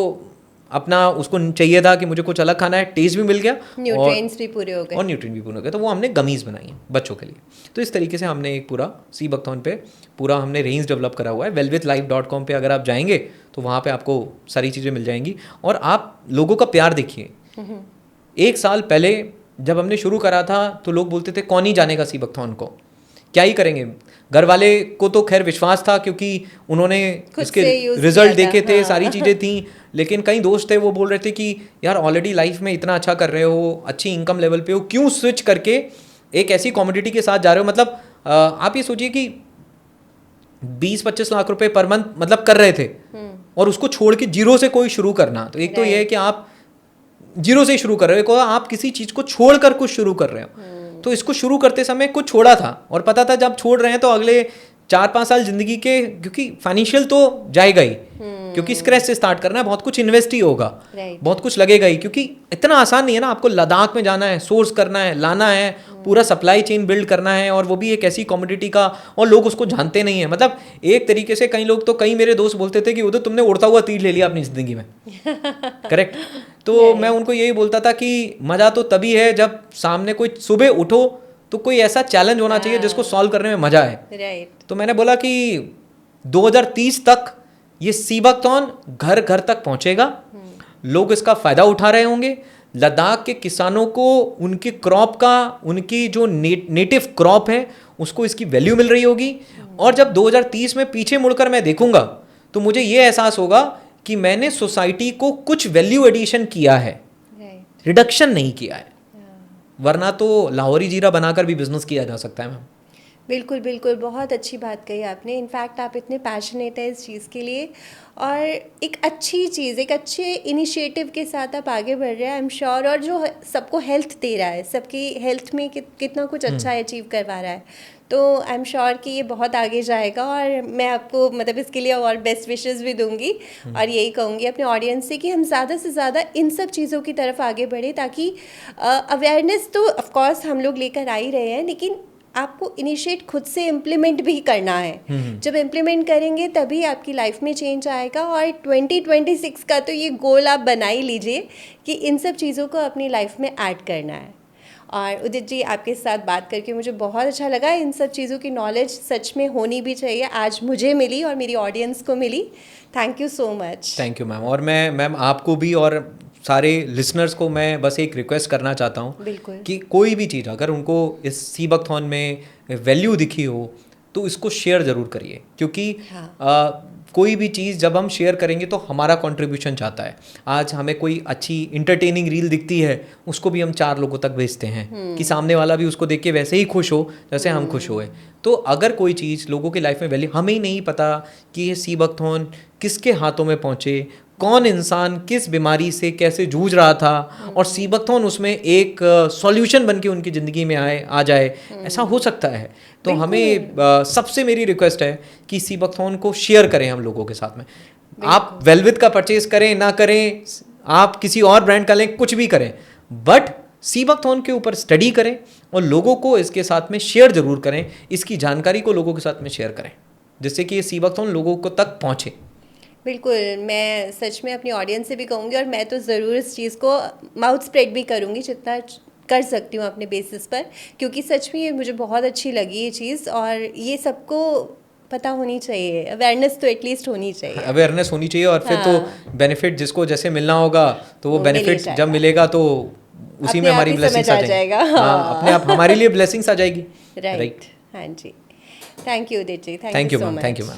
B: अपना उसको चाहिए था कि मुझे कुछ अलग खाना है, टेस्ट भी मिल गया,
A: न्यूट्रिएंट्स भी पूरे हो गए,
B: और न्यूट्रिएंट भी पूरे हो गए। तो वो हमने गमीज़ बनाई हैं बच्चों के लिए। तो इस तरीके से हमने एक पूरा सीबकथॉर्न पे पूरा हमने रेंज डेवलप करा हुआ है। wellwithlife.com पे अगर आप जाएंगे तो वहाँ पे आपको सारी चीज़ें मिल जाएंगी। और आप लोगों का प्यार देखिए, 1 साल पहले जब हमने शुरू करा था तो लोग बोलते थे कौन ही जानेगा सीबकथॉर्न को, क्या ही करेंगे। घर वाले को तो खैर विश्वास था क्योंकि उन्होंने इसके रिजल्ट देखे थे, सारी चीज़ें थी। लेकिन कई दोस्त थे वो बोल रहे थे कि यार ऑलरेडी लाइफ में इतना अच्छा कर रहे हो, अच्छी इनकम लेवल पे हो, क्यों स्विच करके एक ऐसी कॉमोडिटी के साथ जा रहे हो। मतलब आप ये सोचिए कि 20-25 लाख रुपए पर मंथ मतलब कर रहे थे, और उसको छोड़ के जीरो से कोई शुरू करना। तो एक तो ये है कि आप जीरो से शुरू कर रहे हो, आप किसी चीज़ को छोड़कर कुछ शुरू कर रहे हो। तो इसको शुरू करते समय कुछ छोड़ा था और पता था जब छोड़ रहे हैं तो अगले 4-5 साल जिंदगी के, क्योंकि फाइनेंशियल तो जाएगा ही, क्योंकि स्क्रैच से स्टार्ट करना है, बहुत कुछ इन्वेस्ट ही होगा, बहुत कुछ लगेगा ही, क्योंकि इतना आसान नहीं है ना। आपको लद्दाख में जाना है, सोर्स करना है, लाना है, पूरा सप्लाई चेन बिल्ड करना है, और वो भी एक ऐसी कमोडिटी का, और लोग उसको जानते नहीं है। मतलब एक तरीके से कई लोग तो, कई मेरे दोस्त बोलते थे कि उधर तुमने उड़ता हुआ तीर ले लिया अपनी ज़िंदगी में। करेक्ट। तो मैं उनको यही बोलता था कि मज़ा तो तभी है जब सामने कोई, सुबह उठो तो कोई ऐसा चैलेंज होना चाहिए जिसको सॉल्व करने में मज़ा आए। तो मैंने बोला कि 2030 तक ये सीबकथॉर्न घर घर तक पहुंचेगा, लोग इसका फ़ायदा उठा रहे होंगे। लद्दाख के किसानों को उनकी क्रॉप का, उनकी जो नेटिव क्रॉप है उसको इसकी वैल्यू मिल रही होगी। और जब 2030 में पीछे मुड़कर मैं देखूंगा तो मुझे ये एहसास होगा कि मैंने सोसाइटी को कुछ वैल्यू एडिशन किया है, रिडक्शन नहीं किया है। वरना तो लाहौरी जीरा बनाकर भी बिजनेस किया जा सकता है मैम।
A: बिल्कुल बिल्कुल, बहुत अच्छी बात कही आपने। इनफैक्ट आप इतने पैशनेट है इस चीज़ के लिए, और एक अच्छी चीज़, एक अच्छे इनिशिएटिव के साथ आप आगे बढ़ रहे हैं, आई एम श्योर। और जो सबको हेल्थ दे रहा है, सबकी हेल्थ में कितना कुछ अच्छा अचीव करवा रहा है, तो आई एम श्योर कि ये बहुत आगे जाएगा। और मैं आपको मतलब इसके लिए और बेस्ट विशेस भी दूंगी, और यही कहूँगी अपने ऑडियंस से कि हम ज़्यादा से ज़्यादा इन सब चीज़ों की तरफ आगे बढ़े, ताकि अवेयरनेस तो ऑफकोर्स हम लोग लेकर आ ही रहे हैं, लेकिन आपको इनिशिएट खुद से इम्प्लीमेंट भी करना है। जब इम्प्लीमेंट करेंगे तभी आपकी लाइफ में चेंज आएगा। और 2026 का तो ये गोल आप बना ही लीजिए कि इन सब चीज़ों को अपनी लाइफ में ऐड करना है। और उदित जी, आपके साथ बात करके मुझे बहुत अच्छा लगा। इन सब चीज़ों की नॉलेज सच में होनी भी चाहिए, आज मुझे मिली और मेरी ऑडियंस को मिली। Thank you so much.
B: Thank you ma'am. और मैं मैम आपको भी और सारे लिसनर्स को मैं बस एक रिक्वेस्ट करना चाहता हूँ कि कोई भी चीज़ अगर उनको इस सीबकथॉर्न में वैल्यू दिखी हो तो इसको शेयर ज़रूर करिए, क्योंकि कोई भी चीज़ जब हम शेयर करेंगे तो हमारा कंट्रीब्यूशन चाहता है। आज हमें कोई अच्छी इंटरटेनिंग रील दिखती है, उसको भी हम 4 लोगों तक भेजते हैं कि सामने वाला भी उसको देख के वैसे ही खुश हो जैसे हम खुश हुए। तो अगर कोई चीज़ लोगों की लाइफ में वैल्यू, हमें ही नहीं पता कि ये सीबकथॉर्न किसके हाथों में पहुँचे, कौन इंसान किस बीमारी से कैसे जूझ रहा था, और सीबकथॉर्न उसमें एक सॉल्यूशन बन के उनकी ज़िंदगी में आ जाए, ऐसा हो सकता है। तो हमें सबसे मेरी रिक्वेस्ट है कि सीबकथॉर्न को शेयर करें हम लोगों के साथ में। आप वेलविथ का परचेज करें ना करें, आप किसी और ब्रांड का लें, कुछ भी करें, बट सीबकथॉर्न के ऊपर स्टडी करें और लोगों को इसके साथ में शेयर ज़रूर करें, इसकी जानकारी को लोगों के साथ में शेयर करें, जिससे कि ये सीबकथॉर्न लोगों को तक पहुँचे।
A: बिल्कुल, मैं सच में अपनी ऑडियंस से भी कहूँगी, और मैं तो ज़रूर इस चीज़ को माउथ स्प्रेड भी करूँगी जितना कर सकती हूँ अपने बेसिस पर, क्योंकि सच में ये मुझे बहुत अच्छी लगी ये चीज़, और ये सबको पता होनी चाहिए, अवेयरनेस तो एटलीस्ट होनी चाहिए।
B: अवेयरनेस होनी चाहिए, और फिर तो बेनिफिट जिसको जैसे मिलना होगा तो वो बेनिफिट जब मिलेगा तो उसी में हमारी ब्लेसिंग्स आ जाएगा। हाँ, अपने आप हमारे लिए ब्लेसिंग्स आ जाएगी। राइट।
A: हाँ जी, thank you Udit ji,
B: thank you ma'am. Thank you ma'am.